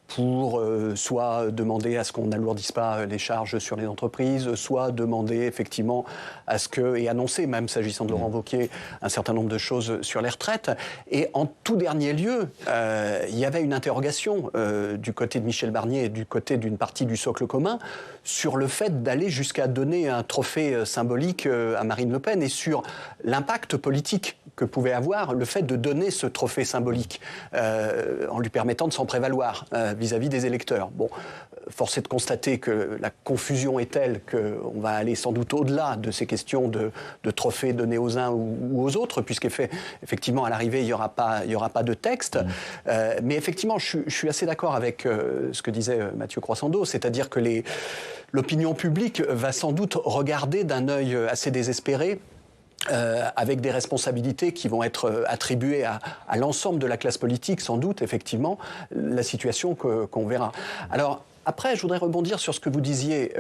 pour soit demander à ce qu'on n'alourdisse pas les charges sur les entreprises, soit demander effectivement à ce que, et annoncer même s'agissant de Laurent Wauquiez, un certain nombre de choses sur les retraites. Et en tout dernier lieu, il y avait une interrogation du côté de Michel Barnier et du côté d'une partie du socle commun sur le fait d'aller jusqu'à donner un trophée symbolique à Marine Le Pen et sur l'impact politique que pouvait avoir le fait de donner ce trophée symbolique en lui permettant de s'en prévaloir vis-à-vis des électeurs. Bon, force est de constater que la confusion est telle qu'on va aller sans doute au-delà de ces questions de trophées donnés aux uns ou aux autres, puisqu'effectivement, à l'arrivée, il y aura pas de texte. Mais effectivement, je suis assez d'accord avec ce que disait Mathieu Croissando, c'est-à-dire que l'opinion publique va sans doute regarder d'un œil assez désespéré avec des responsabilités qui vont être attribuées à l'ensemble de la classe politique, sans doute, effectivement, la situation qu'on verra. Alors, après, je voudrais rebondir sur ce que vous disiez.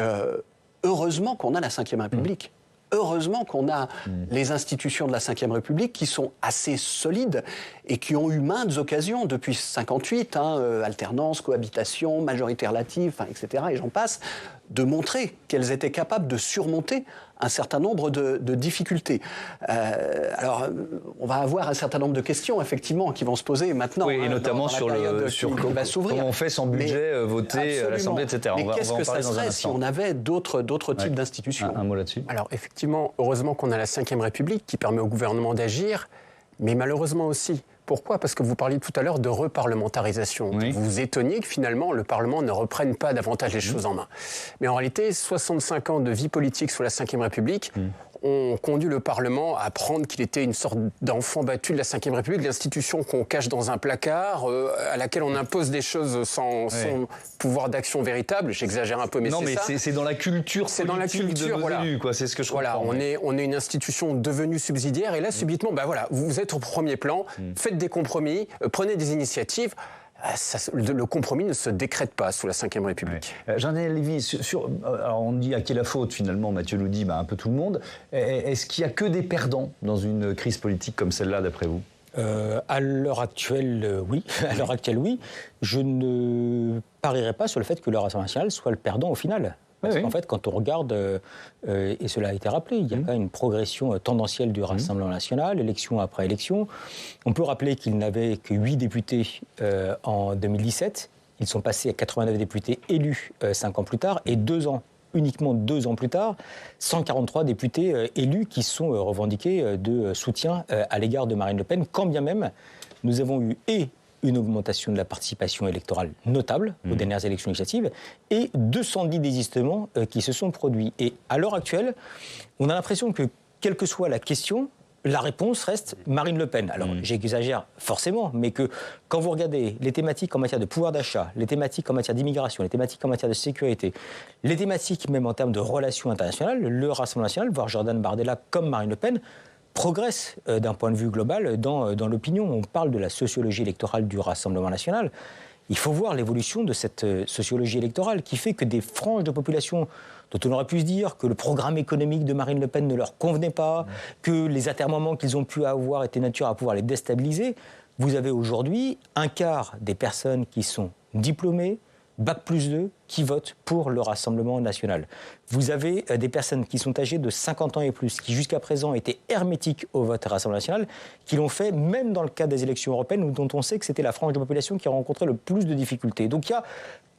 Heureusement qu'on a la Ve République. Heureusement qu'on a les institutions de la Ve République qui sont assez solides et qui ont eu maintes occasions depuis 1958, alternance, cohabitation, majorité relative, etc., et j'en passe, de montrer qu'elles étaient capables de surmonter un certain nombre de difficultés. Alors, on va avoir un certain nombre de questions, effectivement, qui vont se poser maintenant. Oui, et notamment sur comment on fait sans budget voté à l'Assemblée, etc. Mais qu'est-ce que ça serait si on avait d'autres types d'institutions ? Un mot là-dessus. Alors, effectivement, heureusement qu'on a la Ve République qui permet au gouvernement d'agir, mais malheureusement aussi. Pourquoi ? Parce que vous parliez tout à l'heure de reparlementarisation. Oui. Vous vous étonniez que finalement le Parlement ne reprenne pas davantage les choses en main. Mais en réalité, 65 ans de vie politique sous la Ve République ont conduit le Parlement à prendre qu'il était une sorte d'enfant battu de la Ve République, l'institution qu'on cache dans un placard, à laquelle on impose des choses sans pouvoir d'action véritable. J'exagère un peu, mais c'est ça. Non, mais c'est dans la culture politique de nos élus, quoi. C'est ce que je comprends. Voilà, on est une institution devenue subsidiaire, et là, subitement, vous êtes au premier plan, faites des compromis, prenez des initiatives. Le compromis ne se décrète pas sous la Ve République. Jean-Daniel Lévy, alors on dit à qui est la faute finalement, Mathieu nous dit un peu tout le monde. Est-ce qu'il n'y a que des perdants dans une crise politique comme celle-là, d'après vous ? À l'heure actuelle, oui. À l'heure actuelle, oui. Je ne parierais pas sur le fait que le Rassemblement national soit le perdant au final. Parce qu'en fait, quand on regarde, et cela a été rappelé, il y a quand même une progression tendancielle du Rassemblement national, élection après élection. On peut rappeler qu'il n'avait que 8 députés en 2017. Ils sont passés à 89 députés élus 5 ans plus tard, et uniquement 2 ans plus tard, 143 députés élus qui sont revendiqués de soutien à l'égard de Marine Le Pen, quand bien même nous avons eu une augmentation de la participation électorale notable aux dernières élections législatives et 210 désistements qui se sont produits. Et à l'heure actuelle, on a l'impression que, quelle que soit la question, la réponse reste Marine Le Pen. Alors, j'exagère forcément, mais que quand vous regardez les thématiques en matière de pouvoir d'achat, les thématiques en matière d'immigration, les thématiques en matière de sécurité, les thématiques même en termes de relations internationales, le Rassemblement national, voire Jordan Bardella comme Marine Le Pen, progresse d'un point de vue global dans l'opinion. On parle de la sociologie électorale du Rassemblement national. Il faut voir l'évolution de cette sociologie électorale qui fait que des franges de population dont on aurait pu se dire que le programme économique de Marine Le Pen ne leur convenait pas, que les atermoiements qu'ils ont pu avoir étaient nature à pouvoir les déstabiliser, vous avez aujourd'hui un quart des personnes qui sont diplômées, Bac+2, qui votent pour le Rassemblement national. Vous avez des personnes qui sont âgées de 50 ans et plus, qui jusqu'à présent étaient hermétiques au vote Rassemblement national, qui l'ont fait même dans le cadre des élections européennes, dont on sait que c'était la frange de population qui a rencontré le plus de difficultés. Donc il y a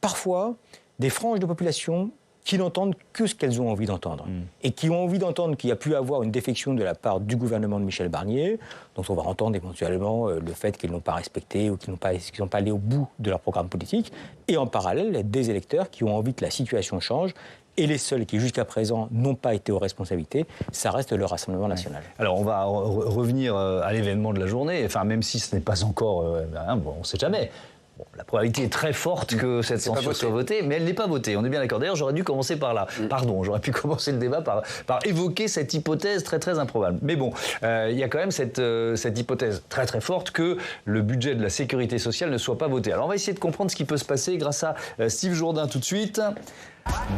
parfois des franges de population qui n'entendent que ce qu'elles ont envie d'entendre. Et qui ont envie d'entendre qu'il y a pu avoir une défection de la part du gouvernement de Michel Barnier, dont on va entendre éventuellement le fait qu'ils n'ont pas respecté ou qu'ils n'ont pas allé au bout de leur programme politique, et en parallèle, des électeurs qui ont envie que la situation change. Et les seuls qui, jusqu'à présent, n'ont pas été aux responsabilités, ça reste le Rassemblement national. Alors, on va revenir à l'événement de la journée, même si ce n'est pas encore... on ne sait jamais. Bon, la probabilité est très forte que cette censure soit votée, mais elle n'est pas votée, on est bien d'accord. D'ailleurs, j'aurais dû commencer par là. Pardon, j'aurais pu commencer le débat par évoquer cette hypothèse très très improbable. Mais bon, il y a quand même cette hypothèse très très forte que le budget de la sécurité sociale ne soit pas voté. Alors on va essayer de comprendre ce qui peut se passer grâce à Steve Jourdain tout de suite.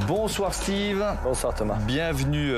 Bonsoir Steve. Bonsoir Thomas. Bienvenue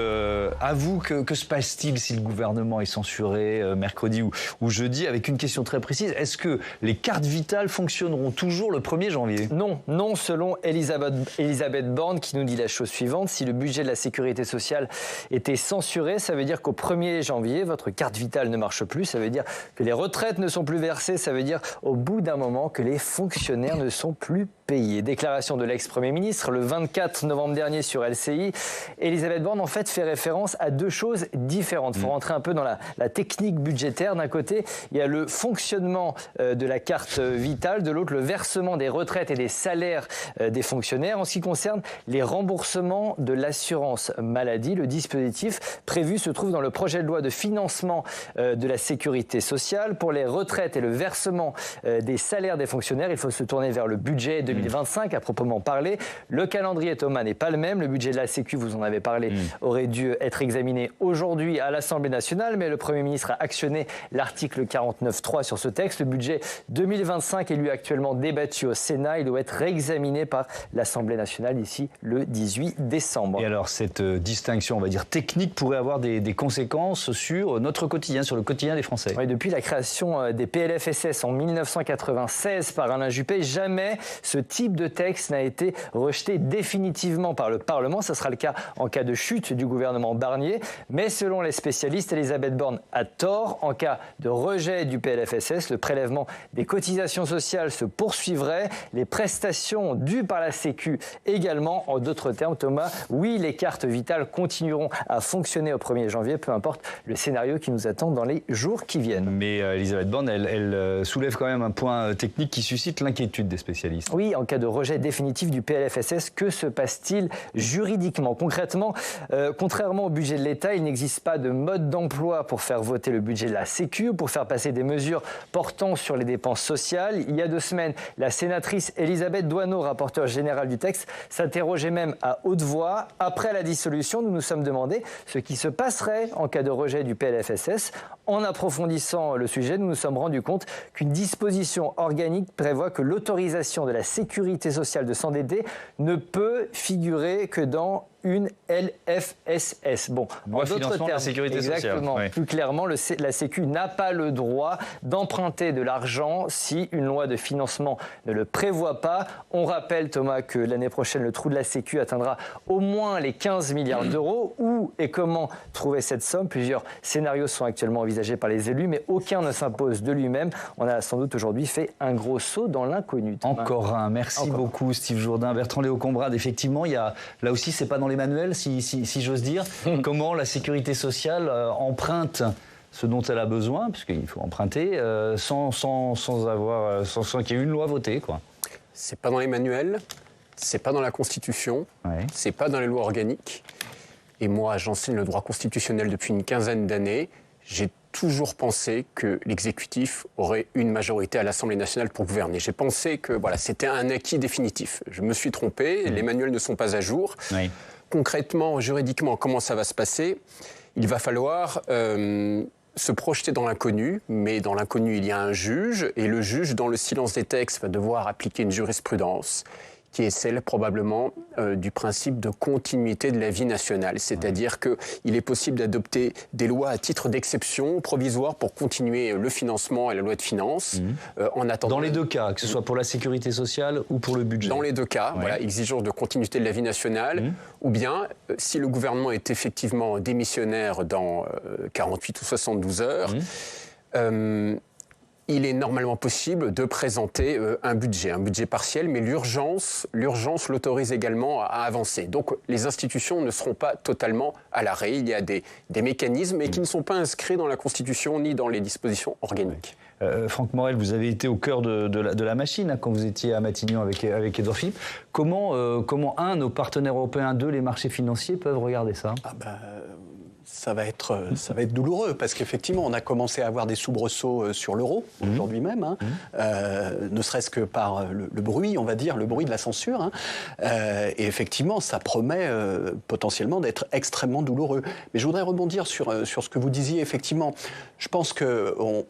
à vous. Que se passe-t-il si le gouvernement est censuré mercredi ou jeudi? Avec une question très précise, est-ce que les cartes vitales fonctionneront toujours le 1er janvier? Non, selon Elisabeth Borne qui nous dit la chose suivante. Si le budget de la sécurité sociale était censuré, ça veut dire qu'au 1er janvier, votre carte vitale ne marche plus. Ça veut dire que les retraites ne sont plus versées. Ça veut dire au bout d'un moment que les fonctionnaires ne sont plus payés. Déclaration de l'ex-premier ministre le 24 novembre dernier sur LCI. Elisabeth Borne, en fait, fait référence à deux choses différentes. Il faut rentrer un peu dans la technique budgétaire. D'un côté, il y a le fonctionnement de la carte vitale. De l'autre, le versement des retraites et des salaires des fonctionnaires. En ce qui concerne les remboursements de l'assurance maladie, le dispositif prévu se trouve dans le projet de loi de financement de la sécurité sociale. Pour les retraites et le versement des salaires des fonctionnaires, il faut se tourner vers le budget 2024. 2025 à proprement parler. Le calendrier, Thomas, n'est pas le même. Le budget de la Sécu, vous en avez parlé, aurait dû être examiné aujourd'hui à l'Assemblée nationale, mais le Premier ministre a actionné l'article 49.3 sur ce texte. Le budget 2025 est lui actuellement débattu au Sénat. Il doit être réexaminé par l'Assemblée nationale d'ici le 18 décembre. Et alors, cette distinction, on va dire technique, pourrait avoir des conséquences sur notre quotidien, sur le quotidien des Français. Oui, depuis la création des PLFSS en 1996 par Alain Juppé, jamais ce type de texte n'a été rejeté définitivement par le Parlement. Ce sera le cas en cas de chute du gouvernement Barnier. Mais selon les spécialistes, Elisabeth Borne a tort. En cas de rejet du PLFSS, le prélèvement des cotisations sociales se poursuivrait. Les prestations dues par la Sécu également. En d'autres termes, Thomas, oui, les cartes vitales continueront à fonctionner au 1er janvier, peu importe le scénario qui nous attend dans les jours qui viennent. Mais Elisabeth Borne, elle soulève quand même un point technique qui suscite l'inquiétude des spécialistes. Oui, en cas de rejet définitif du PLFSS, que se passe-t-il juridiquement ? Concrètement, contrairement au budget de l'État, il n'existe pas de mode d'emploi pour faire voter le budget de la Sécu ou pour faire passer des mesures portant sur les dépenses sociales. Il y a 2 semaines, la sénatrice Elisabeth Doineau, rapporteure générale du texte, s'interrogeait même à haute voix. Après la dissolution, nous nous sommes demandé ce qui se passerait en cas de rejet du PLFSS. En approfondissant le sujet, nous nous sommes rendus compte qu'une disposition organique prévoit que l'autorisation de la sécurité sociale de s'endetter ne peut figurer que dans une LFSS. Bon, en d'autres termes, la sécurité exactement, sociale. Oui. Plus clairement, la Sécu n'a pas le droit d'emprunter de l'argent si une loi de financement ne le prévoit pas. On rappelle, Thomas, que l'année prochaine, le trou de la Sécu atteindra au moins les 15 milliards d'euros. Où et comment trouver cette somme ? Plusieurs scénarios sont actuellement envisagés par les élus, mais aucun ne s'impose de lui-même. On a sans doute aujourd'hui fait un gros saut dans l'inconnu. Encore un. Merci beaucoup, Steve Jourdain. Bertrand Léo Combrade, effectivement, il y a, là aussi, c'est pas dans les manuels, si j'ose dire, comment la sécurité sociale emprunte ce dont elle a besoin, puisqu'il faut emprunter, sans qu'il y ait une loi votée, quoi. C'est pas dans les manuels, c'est pas dans la Constitution, c'est pas dans les lois organiques. Et moi, j'enseigne le droit constitutionnel depuis une quinzaine d'années. J'ai toujours pensé que l'exécutif aurait une majorité à l'Assemblée nationale pour gouverner. J'ai pensé que voilà, c'était un acquis définitif. Je me suis trompé, les manuels ne sont pas à jour. Oui. Concrètement, juridiquement, comment ça va se passer ? Il va falloir se projeter dans l'inconnu, mais dans l'inconnu, il y a un juge, et le juge, dans le silence des textes, va devoir appliquer une jurisprudence qui est celle probablement du principe de continuité de la vie nationale. C'est-à-dire qu'il est possible d'adopter des lois à titre d'exception, provisoire, pour continuer le financement et la loi de finances. En attendant... Dans les deux cas, que ce soit pour la sécurité sociale ou pour le budget. Dans les deux cas, voilà, exigence de continuité de la vie nationale, ou bien, si le gouvernement est effectivement démissionnaire dans 48 ou 72 heures, il est normalement possible de présenter un budget partiel, mais l'urgence l'autorise également à avancer. Donc les institutions ne seront pas totalement à l'arrêt. Il y a des mécanismes, mais qui ne sont pas inscrits dans la Constitution ni dans les dispositions organiques. Franck Morel, vous avez été au cœur de la machine quand vous étiez à Matignon avec Édouard Philippe. Comment, nos partenaires européens, les marchés financiers peuvent regarder ça ? Ça va être douloureux, parce qu'effectivement, on a commencé à avoir des soubresauts sur l'euro, aujourd'hui même, ne serait-ce que par le bruit, on va dire, le bruit de la censure. Et effectivement, ça promet potentiellement d'être extrêmement douloureux. Mais je voudrais rebondir sur ce que vous disiez. Effectivement, je pense qu'on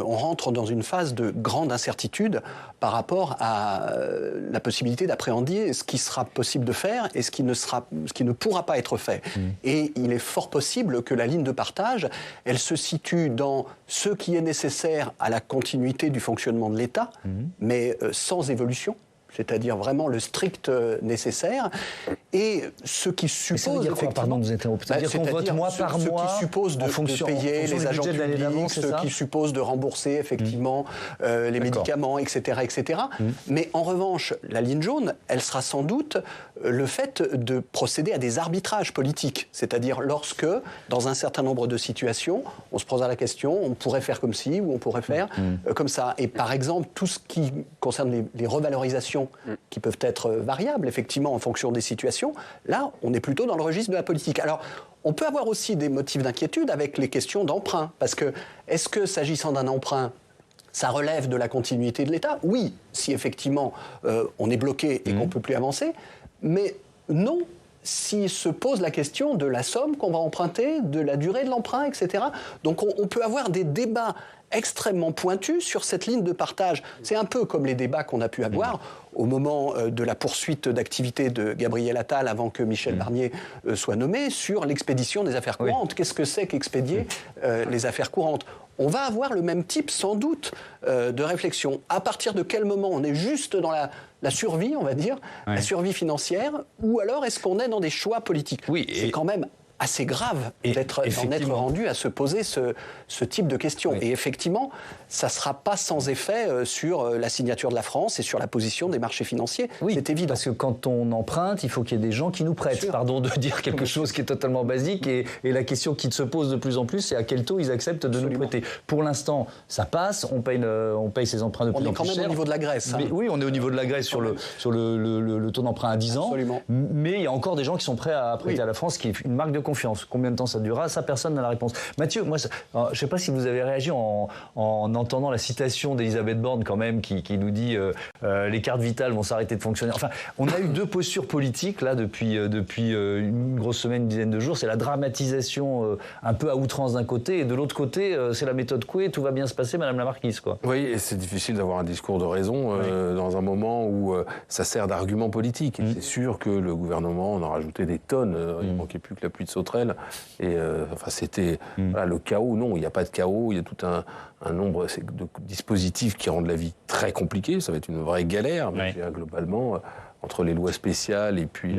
rentre dans une phase de grande incertitude par rapport à la possibilité d'appréhender ce qui sera possible de faire et ce qui ne pourra pas être fait. Et il est fort possible que la ligne de partage, elle se situe dans ce qui est nécessaire à la continuité du fonctionnement de l'État, mais sans évolution. C'est-à-dire vraiment le strict nécessaire, et ce qui suppose... ça veut dire quoi, pardon, vous interrompez ? C'est-à-dire qu'on vote mois par mois, ce qui suppose de payer les agents publics, ce qui suppose de rembourser effectivement les médicaments, etc. etc. Mais en revanche, la ligne jaune, elle sera sans doute le fait de procéder à des arbitrages politiques. C'est-à-dire lorsque, dans un certain nombre de situations, on se posera la question, on pourrait faire comme ci, ou on pourrait faire comme ça. Et par exemple, tout ce qui concerne les revalorisations qui peuvent être variables, effectivement, en fonction des situations, là, on est plutôt dans le registre de la politique. Alors, on peut avoir aussi des motifs d'inquiétude avec les questions d'emprunt, parce que, est-ce que, s'agissant d'un emprunt, ça relève de la continuité de l'État. Oui, si effectivement on est bloqué et qu'on ne peut plus avancer, mais non s'il se pose la question de la somme qu'on va emprunter, de la durée de l'emprunt, etc. Donc on peut avoir des débats extrêmement pointus sur cette ligne de partage. C'est un peu comme les débats qu'on a pu avoir au moment de la poursuite d'activité de Gabriel Attal avant que Michel Barnier soit nommé sur l'expédition des affaires courantes. Qu'est-ce que c'est qu'expédier les affaires courantes ? On va avoir le même type, sans doute, de réflexion. À partir de quel moment on est juste dans la survie, on va dire, la survie financière, ou alors est-ce qu'on est dans des choix politiques ? C'est quand même assez grave d'en être rendu à se poser ce type de questions. Et effectivement, ça ne sera pas sans effet sur la signature de la France et sur la position des marchés financiers. C'est évident. Parce que quand on emprunte, il faut qu'il y ait des gens qui nous prêtent. Pardon de dire quelque chose qui est totalement basique. Et la question qui se pose de plus en plus, c'est à quel taux ils acceptent de nous prêter. Pour l'instant, ça passe. On paye ses emprunts de plus en plus cher. On est quand même au niveau de la Grèce. Mais, oui, on est au niveau de la Grèce sur le taux d'emprunt à 10 ans. Absolument. Mais il y a encore des gens qui sont prêts à prêter à la France, qui est une marque de confiance. Combien de temps ça durera ? Ça, personne n'a la réponse. Mathieu, moi, je ne sais pas si vous avez réagi en entendant la citation d'Elisabeth Borne, quand même, qui nous dit les cartes vitales vont s'arrêter de fonctionner. Enfin, on a eu deux postures politiques, là, depuis une grosse semaine, une dizaine de jours. C'est la dramatisation un peu à outrance d'un côté, et de l'autre côté, c'est la méthode Coué, tout va bien se passer, Madame la Marquise, quoi. Oui, et c'est difficile d'avoir un discours de raison dans un moment où ça sert d'argument politique. C'est sûr que le gouvernement en a rajouté des tonnes. Il ne manquait plus que la pluie de sauterelles. Et c'était le chaos. Non, il n'y a pas de chaos. Il y a tout un nombre de dispositifs qui rendent la vie très compliquée. Ça va être une vraie galère. Mais globalement, entre les lois spéciales et puis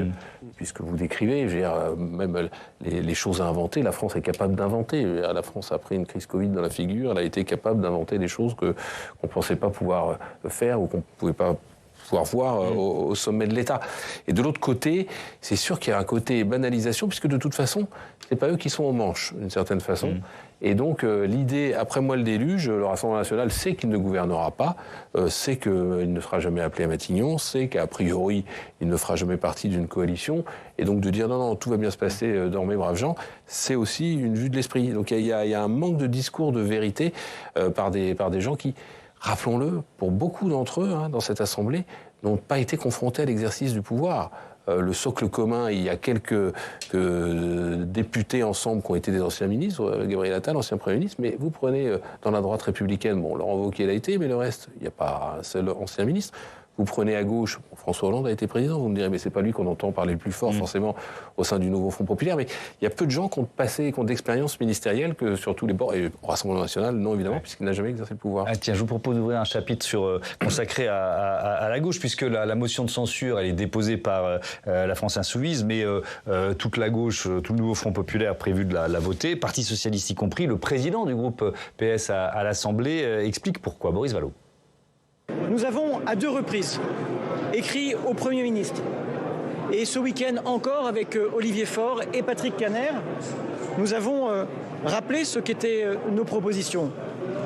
ce que vous décrivez, je veux dire, même les choses à inventer, la France est capable d'inventer. La France a pris une crise Covid dans la figure. Elle a été capable d'inventer des choses qu'on ne pensait pas pouvoir faire ou qu'on ne pouvait pas pouvoir voir au sommet de l'État. Et de l'autre côté, c'est sûr qu'il y a un côté banalisation, puisque de toute façon, c'est pas eux qui sont aux manches, d'une certaine façon. Et donc, l'idée, après moi le déluge, le Rassemblement national sait qu'il ne gouvernera pas, sait qu'il ne sera jamais appelé à Matignon, sait qu'a priori, il ne fera jamais partie d'une coalition. Et donc, de dire non, tout va bien se passer, dormez, braves gens, c'est aussi une vue de l'esprit. Donc, il y a un manque de discours de vérité par des gens qui, rappelons-le, pour beaucoup d'entre eux, dans cette Assemblée, n'ont pas été confrontés à l'exercice du pouvoir. Le socle commun, il y a quelques députés ensemble qui ont été des anciens ministres, Gabriel Attal, ancien Premier ministre, mais vous prenez dans la droite républicaine, bon, Laurent Wauquiez l'a été, mais le reste, il n'y a pas un seul ancien ministre. Vous prenez à gauche, François Hollande a été président, vous me direz, mais c'est pas lui qu'on entend parler le plus fort, forcément, au sein du nouveau Front populaire, mais il y a peu de gens qui ont passé, qui ont d'expérience ministérielle que sur tous les bords, et au Rassemblement national, non évidemment, puisqu'il n'a jamais exercé le pouvoir. Tiens, je vous propose d'ouvrir un chapitre consacré à la gauche, puisque la motion de censure, elle est déposée par la France Insoumise, mais toute la gauche, tout le nouveau Front populaire prévu de la voter, Parti socialiste y compris, le président du groupe PS à l'Assemblée explique pourquoi. Boris Vallaud. Nous avons à 2 reprises écrit au Premier ministre, et ce week-end encore avec Olivier Faure et Patrick Kanner, nous avons rappelé ce qu'étaient nos propositions.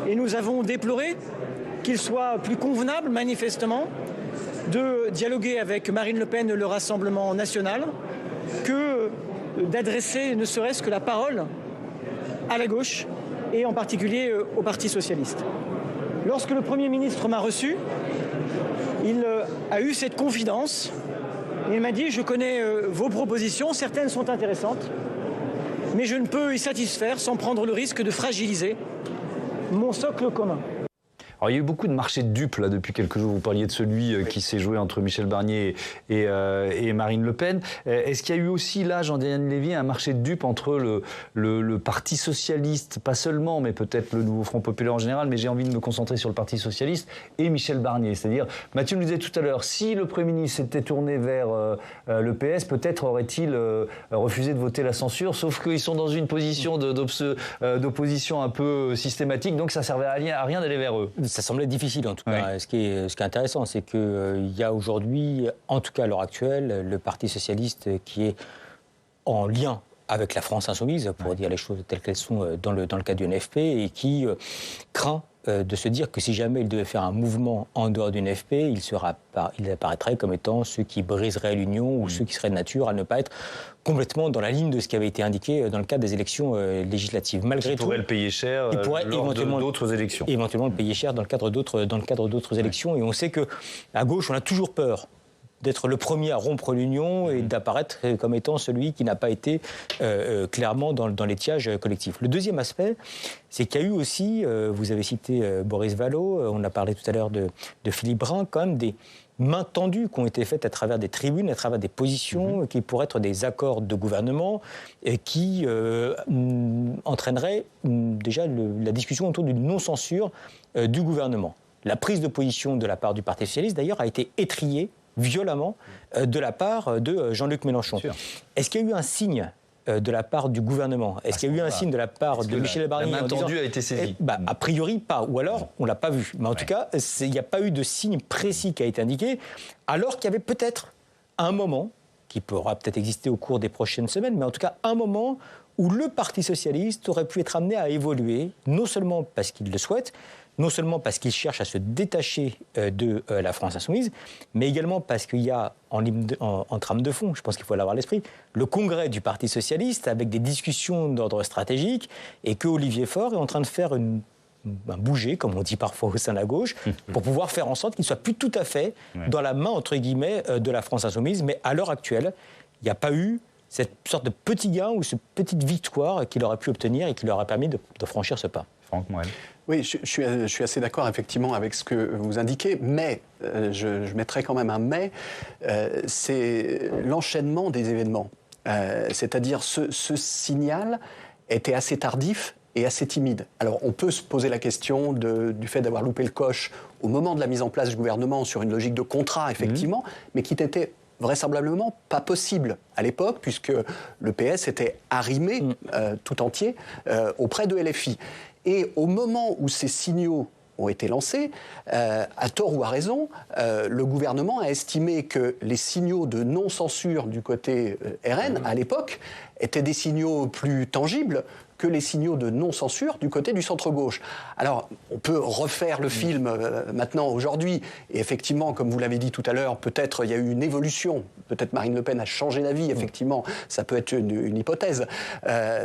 Et nous avons déploré qu'il soit plus convenable, manifestement, de dialoguer avec Marine Le Pen et le Rassemblement national que d'adresser ne serait-ce que la parole à la gauche et en particulier au Parti socialiste. Lorsque le Premier ministre m'a reçu, il a eu cette confidence. Il m'a dit « Je connais vos propositions, certaines sont intéressantes, mais je ne peux y satisfaire sans prendre le risque de fragiliser mon socle commun. » Alors, il y a eu beaucoup de marchés de dupes là, depuis quelques jours. Vous parliez de celui qui s'est joué entre Michel Barnier et Marine Le Pen. Est-ce qu'il y a eu aussi, là, Jean-Diane Lévy, un marché de dupes entre le Parti socialiste, pas seulement, mais peut-être le nouveau Front populaire en général, mais j'ai envie de me concentrer sur le Parti socialiste, et Michel Barnier. C'est-à-dire, Mathieu nous disait tout à l'heure, si le Premier ministre s'était tourné vers le PS, peut-être aurait-il refusé de voter la censure, sauf qu'ils sont dans une position d'opposition un peu systématique, donc ça ne servait à rien d'aller vers eux. Ça semblait difficile en tout cas. Ce qui est intéressant, c'est qu'il y a aujourd'hui, en tout cas à l'heure actuelle, le Parti socialiste qui est en lien avec la France insoumise, pour dire les choses telles qu'elles sont dans le cas du NFP, et qui craint de se dire que si jamais il devait faire un mouvement en dehors d'une FP, il apparaîtrait comme étant ceux qui briseraient l'union ou ceux qui seraient de nature à ne pas être complètement dans la ligne de ce qui avait été indiqué dans le cadre des élections législatives. Malgré tout, il pourrait le payer cher lors d'autres élections. Éventuellement le payer cher dans le cadre d'autres élections. Et on sait qu'à gauche, on a toujours peur d'être le premier à rompre l'union et d'apparaître comme étant celui qui n'a pas été clairement dans l'étiage collectif. Le deuxième aspect, c'est qu'il y a eu aussi, vous avez cité Boris Vallaud, on a parlé tout à l'heure de Philippe Brun, quand même des mains tendues qui ont été faites à travers des tribunes, à travers des positions qui pourraient être des accords de gouvernement et qui entraîneraient déjà la discussion autour d'une non-censure du gouvernement. La prise de position de la part du Parti socialiste, d'ailleurs, a été étrillée violemment de la part de Jean-Luc Mélenchon. Est-ce qu'il y a eu un signe de la part du gouvernement? Est-ce qu'il y a eu un signe de la part de Michel Barnier? La main tendue a été saisie. A priori pas, ou alors on ne l'a pas vu. Mais en tout cas, il n'y a pas eu de signe précis qui a été indiqué, alors qu'il y avait peut-être un moment, qui pourra peut-être exister au cours des prochaines semaines, mais en tout cas un moment où le Parti socialiste aurait pu être amené à évoluer, non seulement parce qu'il le souhaite, non seulement parce qu'il cherche à se détacher de la France insoumise, mais également parce qu'il y a en trame de fond, je pense qu'il faut l'avoir à l'esprit, le congrès du Parti socialiste avec des discussions d'ordre stratégique et que Olivier Faure est en train de faire un bouger, comme on dit parfois au sein de la gauche, pour pouvoir faire en sorte qu'il ne soit plus tout à fait dans la main, entre guillemets, de la France insoumise. Mais à l'heure actuelle, il n'y a pas eu cette sorte de petit gain ou cette petite victoire qu'il aurait pu obtenir et qui lui aurait permis de franchir ce pas. Franck Morel. Oui, je suis assez d'accord effectivement avec ce que vous indiquez, mais je mettrai quand même un mais, c'est l'enchaînement des événements. C'est-à-dire ce signal était assez tardif et assez timide. Alors on peut se poser la question du fait d'avoir loupé le coche au moment de la mise en place du gouvernement sur une logique de contrat, effectivement, mais qui n'était vraisemblablement pas possible à l'époque, puisque le PS était arrimé tout entier auprès de LFI. Et au moment où ces signaux ont été lancés, à tort ou à raison, le gouvernement a estimé que les signaux de non-censure du côté RN, à l'époque, étaient des signaux plus tangibles que les signaux de non-censure du côté du centre-gauche. Alors, on peut refaire le film maintenant, aujourd'hui, et effectivement, comme vous l'avez dit tout à l'heure, peut-être il y a eu une évolution, peut-être Marine Le Pen a changé d'avis, effectivement, ça peut être une hypothèse.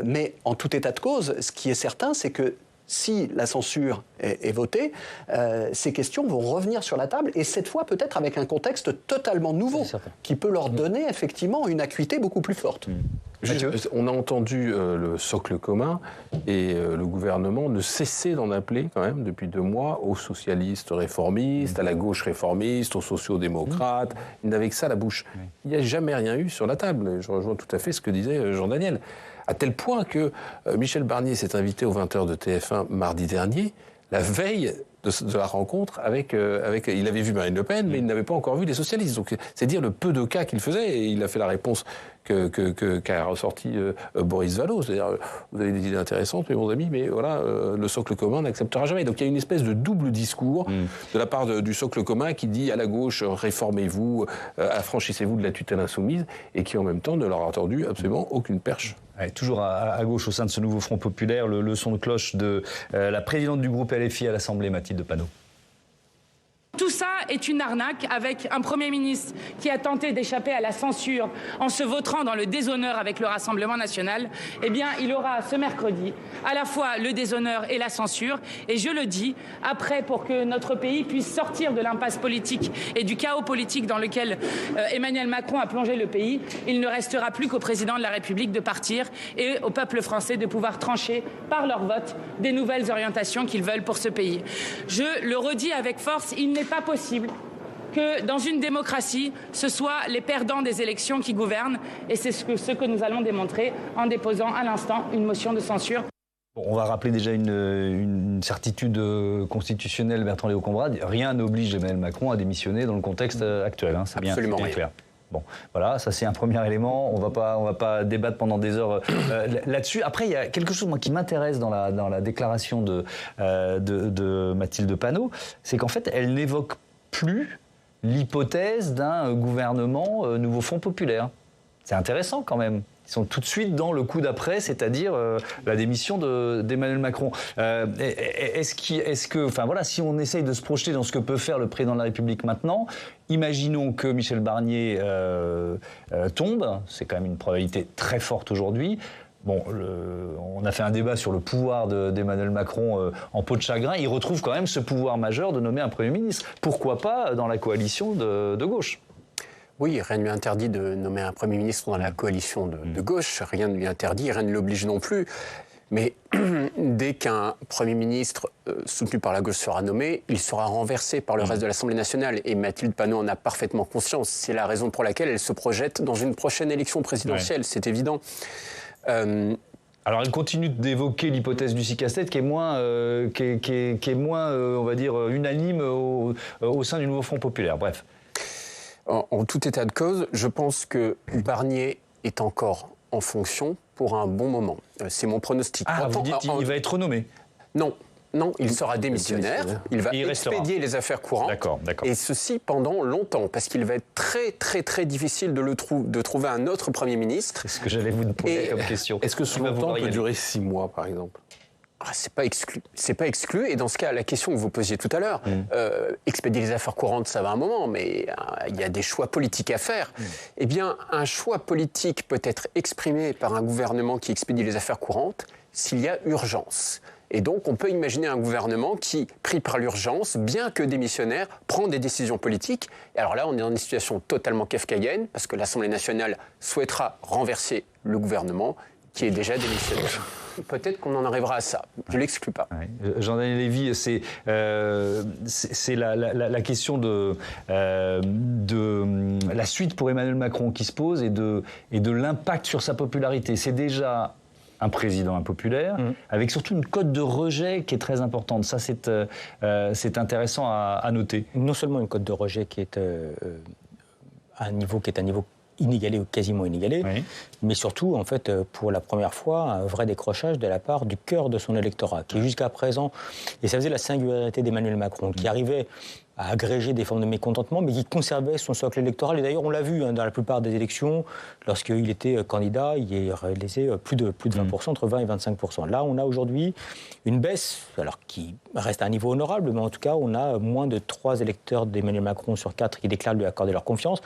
Mais en tout état de cause, ce qui est certain, c'est que si la censure est votée, ces questions vont revenir sur la table, et cette fois peut-être avec un contexte totalement nouveau, qui peut leur donner effectivement une acuité beaucoup plus forte. On a entendu le socle commun, et le gouvernement ne cessait d'en appeler quand même depuis 2 mois aux socialistes réformistes, à la gauche réformiste, aux sociaux-démocrates. Il n'avait que ça à la bouche. Il n'y a jamais rien eu sur la table. Je rejoins tout à fait ce que disait Jean-Daniel. À tel point que Michel Barnier s'est invité aux 20h de TF1 mardi dernier, la veille de la rencontre avec... Il avait vu Marine Le Pen, mais il n'avait pas encore vu les socialistes. Donc c'est dire le peu de cas qu'il faisait, et il a fait la réponse qu'a ressorti Boris Vallaud. C'est-à-dire, vous avez des idées intéressantes, mes bons amis, mais voilà, le socle commun n'acceptera jamais. Donc il y a une espèce de double discours de la part du socle commun qui dit à la gauche, réformez-vous, affranchissez-vous de la tutelle insoumise, et qui en même temps ne leur a entendu absolument aucune perche. Ouais, toujours à gauche au sein de ce nouveau Front populaire, le son de cloche de la présidente du groupe LFI à l'Assemblée, Mathilde Panot. Tout ça est une arnaque, avec un Premier ministre qui a tenté d'échapper à la censure en se vautrant dans le déshonneur avec le Rassemblement national. Eh bien, il aura ce mercredi à la fois le déshonneur et la censure. Et je le dis, après, pour que notre pays puisse sortir de l'impasse politique et du chaos politique dans lequel Emmanuel Macron a plongé le pays, il ne restera plus qu'au président de la République de partir et au peuple français de pouvoir trancher par leur vote des nouvelles orientations qu'ils veulent pour ce pays. Je le redis avec force, il n'est pas possible que dans une démocratie, ce soit les perdants des élections qui gouvernent, et c'est ce que nous allons démontrer en déposant à l'instant une motion de censure. Bon, on va rappeler déjà une certitude constitutionnelle, Bertrand Léo Combrade. Rien n'oblige Emmanuel Macron à démissionner dans le contexte actuel. Hein, c'est bien clair. Bon, voilà, ça c'est un premier élément. On va pas débattre pendant des heures là-dessus. Après, il y a quelque chose moi, qui m'intéresse dans la déclaration de Mathilde Panot, c'est qu'en fait, elle n'évoque plus l'hypothèse d'un gouvernement nouveau Front populaire. C'est intéressant quand même. Ils sont tout de suite dans le coup d'après, c'est-à-dire la démission d'Emmanuel Macron. Si on essaye de se projeter dans ce que peut faire le président de la République maintenant, imaginons que Michel Barnier tombe, c'est quand même une probabilité très forte aujourd'hui. Bon, on a fait un débat sur le pouvoir d'Emmanuel Macron en peau de chagrin. Il retrouve quand même ce pouvoir majeur de nommer un Premier ministre. Pourquoi pas dans la coalition de gauche ? Oui, rien ne lui interdit de nommer un Premier ministre dans la coalition de gauche. Rien ne lui interdit, rien ne l'oblige non plus. Mais dès qu'un Premier ministre soutenu par la gauche sera nommé, il sera renversé par le reste de l'Assemblée nationale. Et Mathilde Panot en a parfaitement conscience. C'est la raison pour laquelle elle se projette dans une prochaine élection présidentielle, c'est évident. Alors elle continue d'évoquer l'hypothèse du 6 casse-tête qui est moins, on va dire, unanime au sein du nouveau Front populaire. Bref. En tout état de cause, je pense que Barnier est encore en fonction pour un bon moment. C'est mon pronostic. Ah, vous dites qu'il va être renommé ? Non, il sera démissionnaire, il va expédier les affaires courantes, d'accord. Et ceci pendant longtemps, parce qu'il va être très très très difficile de trouver un autre Premier ministre. C'est ce que j'allais vous poser comme question. Est-ce que ce longtemps peut durer 6 mois, par exemple ? C'est pas exclu. Et dans ce cas, la question que vous posiez tout à l'heure, expédier les affaires courantes, ça va un moment, mais il y a des choix politiques à faire. Eh bien, un choix politique peut être exprimé par un gouvernement qui expédie les affaires courantes s'il y a urgence. Et donc, on peut imaginer un gouvernement qui, pris par l'urgence, bien que démissionnaire, prend des décisions politiques. Et alors là, on est dans une situation totalement kafkaïenne, parce que l'Assemblée nationale souhaitera renverser le gouvernement qui est déjà démissionnaire. Peut-être qu'on en arrivera à ça. Je ne l'exclus pas. Jean-Daniel Lévy, c'est la question de la suite pour Emmanuel Macron qui se pose et de l'impact sur sa popularité. C'est déjà un président impopulaire, avec surtout une cote de rejet qui est très importante. Ça, c'est intéressant à noter. Non seulement une cote de rejet qui est à un niveau inégalé ou quasiment inégalé, mais surtout, en fait, pour la première fois, un vrai décrochage de la part du cœur de son électorat, qui jusqu'à présent, et ça faisait la singularité d'Emmanuel Macron, qui arrivait à agréger des formes de mécontentement, mais qui conservait son socle électoral. Et d'ailleurs, on l'a vu dans la plupart des élections, lorsqu'il était candidat, il réalisait plus de 20%, entre 20 et 25%. Là, on a aujourd'hui une baisse, alors qui reste à un niveau honorable, mais en tout cas, on a moins de 3 électeurs d'Emmanuel Macron sur 4 qui déclarent lui accorder leur confiance,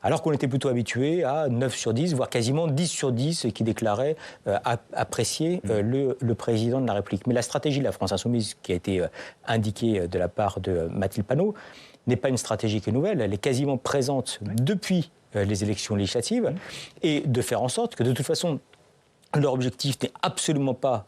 alors qu'on était plutôt habitué à 9 sur 10, voire quasiment 10 sur 10 qui déclaraient apprécier le président de la République. Mais la stratégie de la France Insoumise, qui a été indiquée de la part de Mathilde Panot, n'est pas une stratégie qui est nouvelle, elle est quasiment présente depuis les élections législatives, et de faire en sorte que de toute façon, leur objectif n'est absolument pas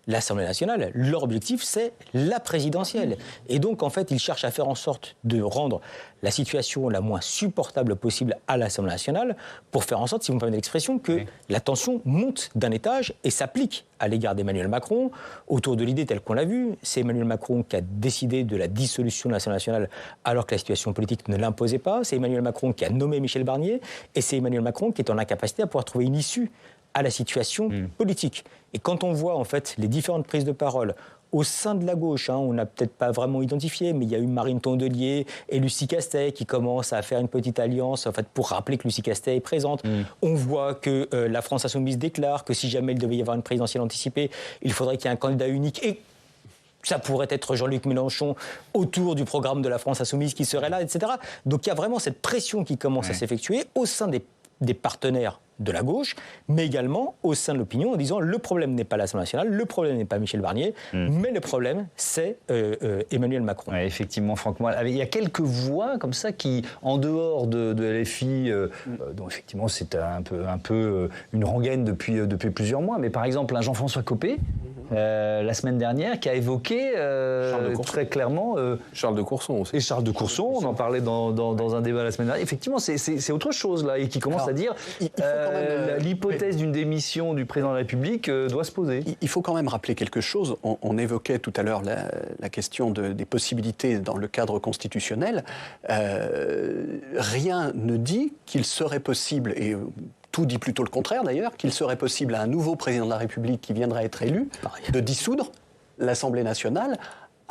l'Assemblée nationale, leur objectif, c'est la présidentielle. Et donc, en fait, ils cherchent à faire en sorte de rendre la situation la moins supportable possible à l'Assemblée nationale pour faire en sorte, si vous me permettez l'expression, que la tension monte d'un étage et s'applique à l'égard d'Emmanuel Macron autour de l'idée telle qu'on l'a vue. C'est Emmanuel Macron qui a décidé de la dissolution de l'Assemblée nationale alors que la situation politique ne l'imposait pas. C'est Emmanuel Macron qui a nommé Michel Barnier et c'est Emmanuel Macron qui est en incapacité à pouvoir trouver une issue à la situation politique. Et quand on voit en fait les différentes prises de parole au sein de la gauche, on n'a peut-être pas vraiment identifié, mais il y a eu Marine Tondelier et Lucie Castet qui commencent à faire une petite alliance en fait, pour rappeler que Lucie Castet est présente. On voit que la France Insoumise déclare que si jamais il devait y avoir une présidentielle anticipée, il faudrait qu'il y ait un candidat unique et ça pourrait être Jean-Luc Mélenchon autour du programme de la France Insoumise qui serait là, etc. Donc il y a vraiment cette pression qui commence à s'effectuer au sein des partenaires de la gauche, mais également au sein de l'opinion en disant le problème n'est pas l'Assemblée nationale, le problème n'est pas Michel Barnier, mais le problème c'est Emmanuel Macron. Ouais, effectivement, Franck Moal. Il y a quelques voix comme ça qui, en dehors de LFI, dont effectivement c'est un peu une rengaine depuis plusieurs mois, mais par exemple un Jean-François Copé, la semaine dernière, qui a évoqué très clairement... Charles de Courson aussi. Et Charles de Courson, on en parlait dans un débat la semaine dernière. Effectivement, c'est autre chose là, et qui commence à dire... l'hypothèse d'une démission du président de la République doit se poser. Il faut quand même rappeler quelque chose. On évoquait tout à l'heure la question des possibilités dans le cadre constitutionnel. Rien ne dit qu'il serait possible, et tout dit plutôt le contraire d'ailleurs, qu'il serait possible à un nouveau président de la République qui viendrait être élu de dissoudre l'Assemblée nationale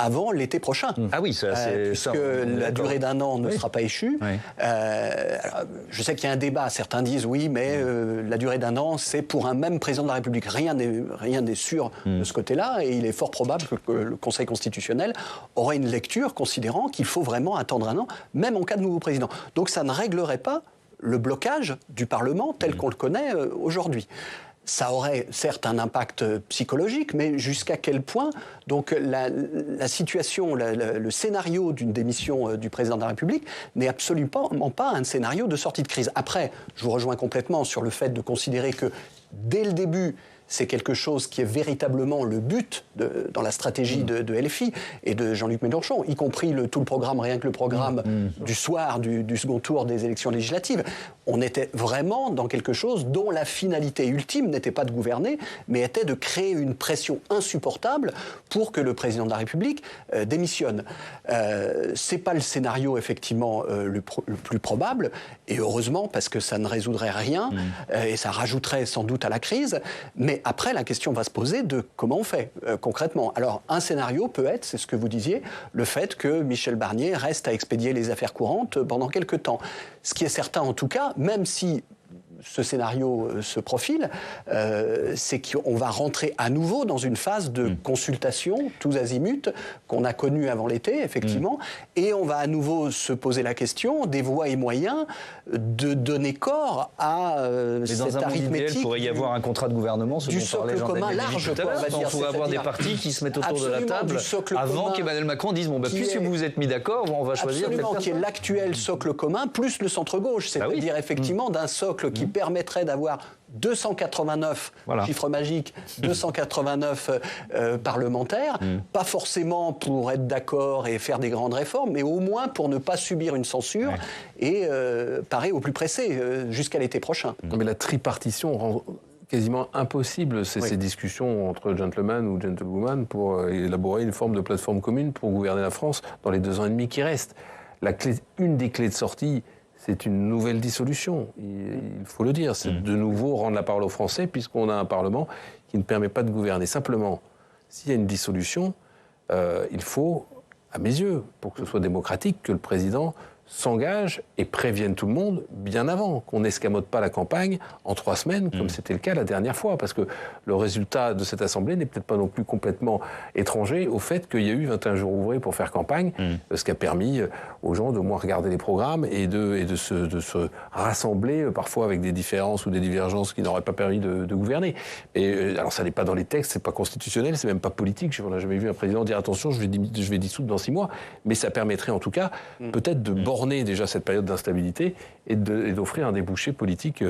avant l'été prochain. Ah oui, c'est puisque la durée d'1 an ne sera pas échue. Oui. Alors, je sais qu'il y a un débat. Certains disent oui, mais la durée d'1 an, c'est pour un même président de la République. Rien n'est sûr de ce côté-là, et il est fort probable que le Conseil constitutionnel aurait une lecture considérant qu'il faut vraiment attendre 1 an, même en cas de nouveau président. Donc ça ne réglerait pas le blocage du Parlement tel qu'on le connaît aujourd'hui. Ça aurait certes un impact psychologique, mais jusqu'à quel point donc la situation, le scénario d'une démission du président de la République n'est absolument pas un scénario de sortie de crise. Après, je vous rejoins complètement sur le fait de considérer que dès le début, c'est quelque chose qui est véritablement le but dans la stratégie de LFI et de Jean-Luc Mélenchon, y compris tout le programme, rien que le programme du soir du second tour des élections législatives. On était vraiment dans quelque chose dont la finalité ultime n'était pas de gouverner, mais était de créer une pression insupportable pour que le président de la République démissionne. C'est pas le scénario effectivement le plus probable, et heureusement parce que ça ne résoudrait rien et ça rajouterait sans doute à la crise. Mais après, la question va se poser de comment on fait concrètement. Alors, un scénario peut être, c'est ce que vous disiez, le fait que Michel Barnier reste à expédier les affaires courantes pendant quelques temps. Ce qui est certain en tout cas, même si ce scénario se profile, c'est qu'on va rentrer à nouveau dans une phase de consultation tous azimuts qu'on a connue avant l'été, effectivement, et on va à nouveau se poser la question des voies et moyens de donner corps à cette arithmétique. Il pourrait y avoir un contrat de gouvernement, du socle commun large, on pourrait avoir des partis qui se mettent autour de la table avant qu'Emmanuel Macron dise puisque vous vous êtes mis d'accord, on va choisir. Absolument, qui est l'actuel socle commun plus le centre-gauche, c'est-à-dire effectivement d'un socle qui permettrait d'avoir 289, chiffre magique, 289 parlementaires, pas forcément pour être d'accord et faire des grandes réformes, mais au moins pour ne pas subir une censure et parer au plus pressé jusqu'à l'été prochain. Non, mais la tripartition rend quasiment impossible ces discussions entre gentlemen ou gentlewomen pour élaborer une forme de plateforme commune pour gouverner la France dans les 2 ans et demi qui restent. Une des clés de sortie, c'est une nouvelle dissolution, il faut le dire. C'est de nouveau rendre la parole aux Français, puisqu'on a un Parlement qui ne permet pas de gouverner. Simplement, s'il y a une dissolution, il faut, à mes yeux, pour que ce soit démocratique, que le président s'engage et prévienne tout le monde bien avant, qu'on n'escamote pas la campagne en 3 semaines, comme c'était le cas la dernière fois, parce que le résultat de cette Assemblée n'est peut-être pas non plus complètement étranger au fait qu'il y a eu 21 jours ouvrés pour faire campagne, ce qui a permis aux gens de moins regarder les programmes et de se rassembler, parfois avec des différences ou des divergences qui n'auraient pas permis de gouverner. Et alors ça n'est pas dans les textes, c'est pas constitutionnel, c'est même pas politique. On n'a jamais vu un président dire attention, je vais dissoudre dans 6 mois, mais ça permettrait en tout cas peut-être de borner déjà cette période d'instabilité et d'offrir un débouché politique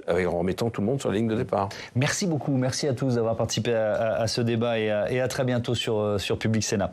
en remettant tout le monde sur la ligne de départ. Merci beaucoup, merci à tous d'avoir participé à ce débat et à très bientôt sur Public Sénat.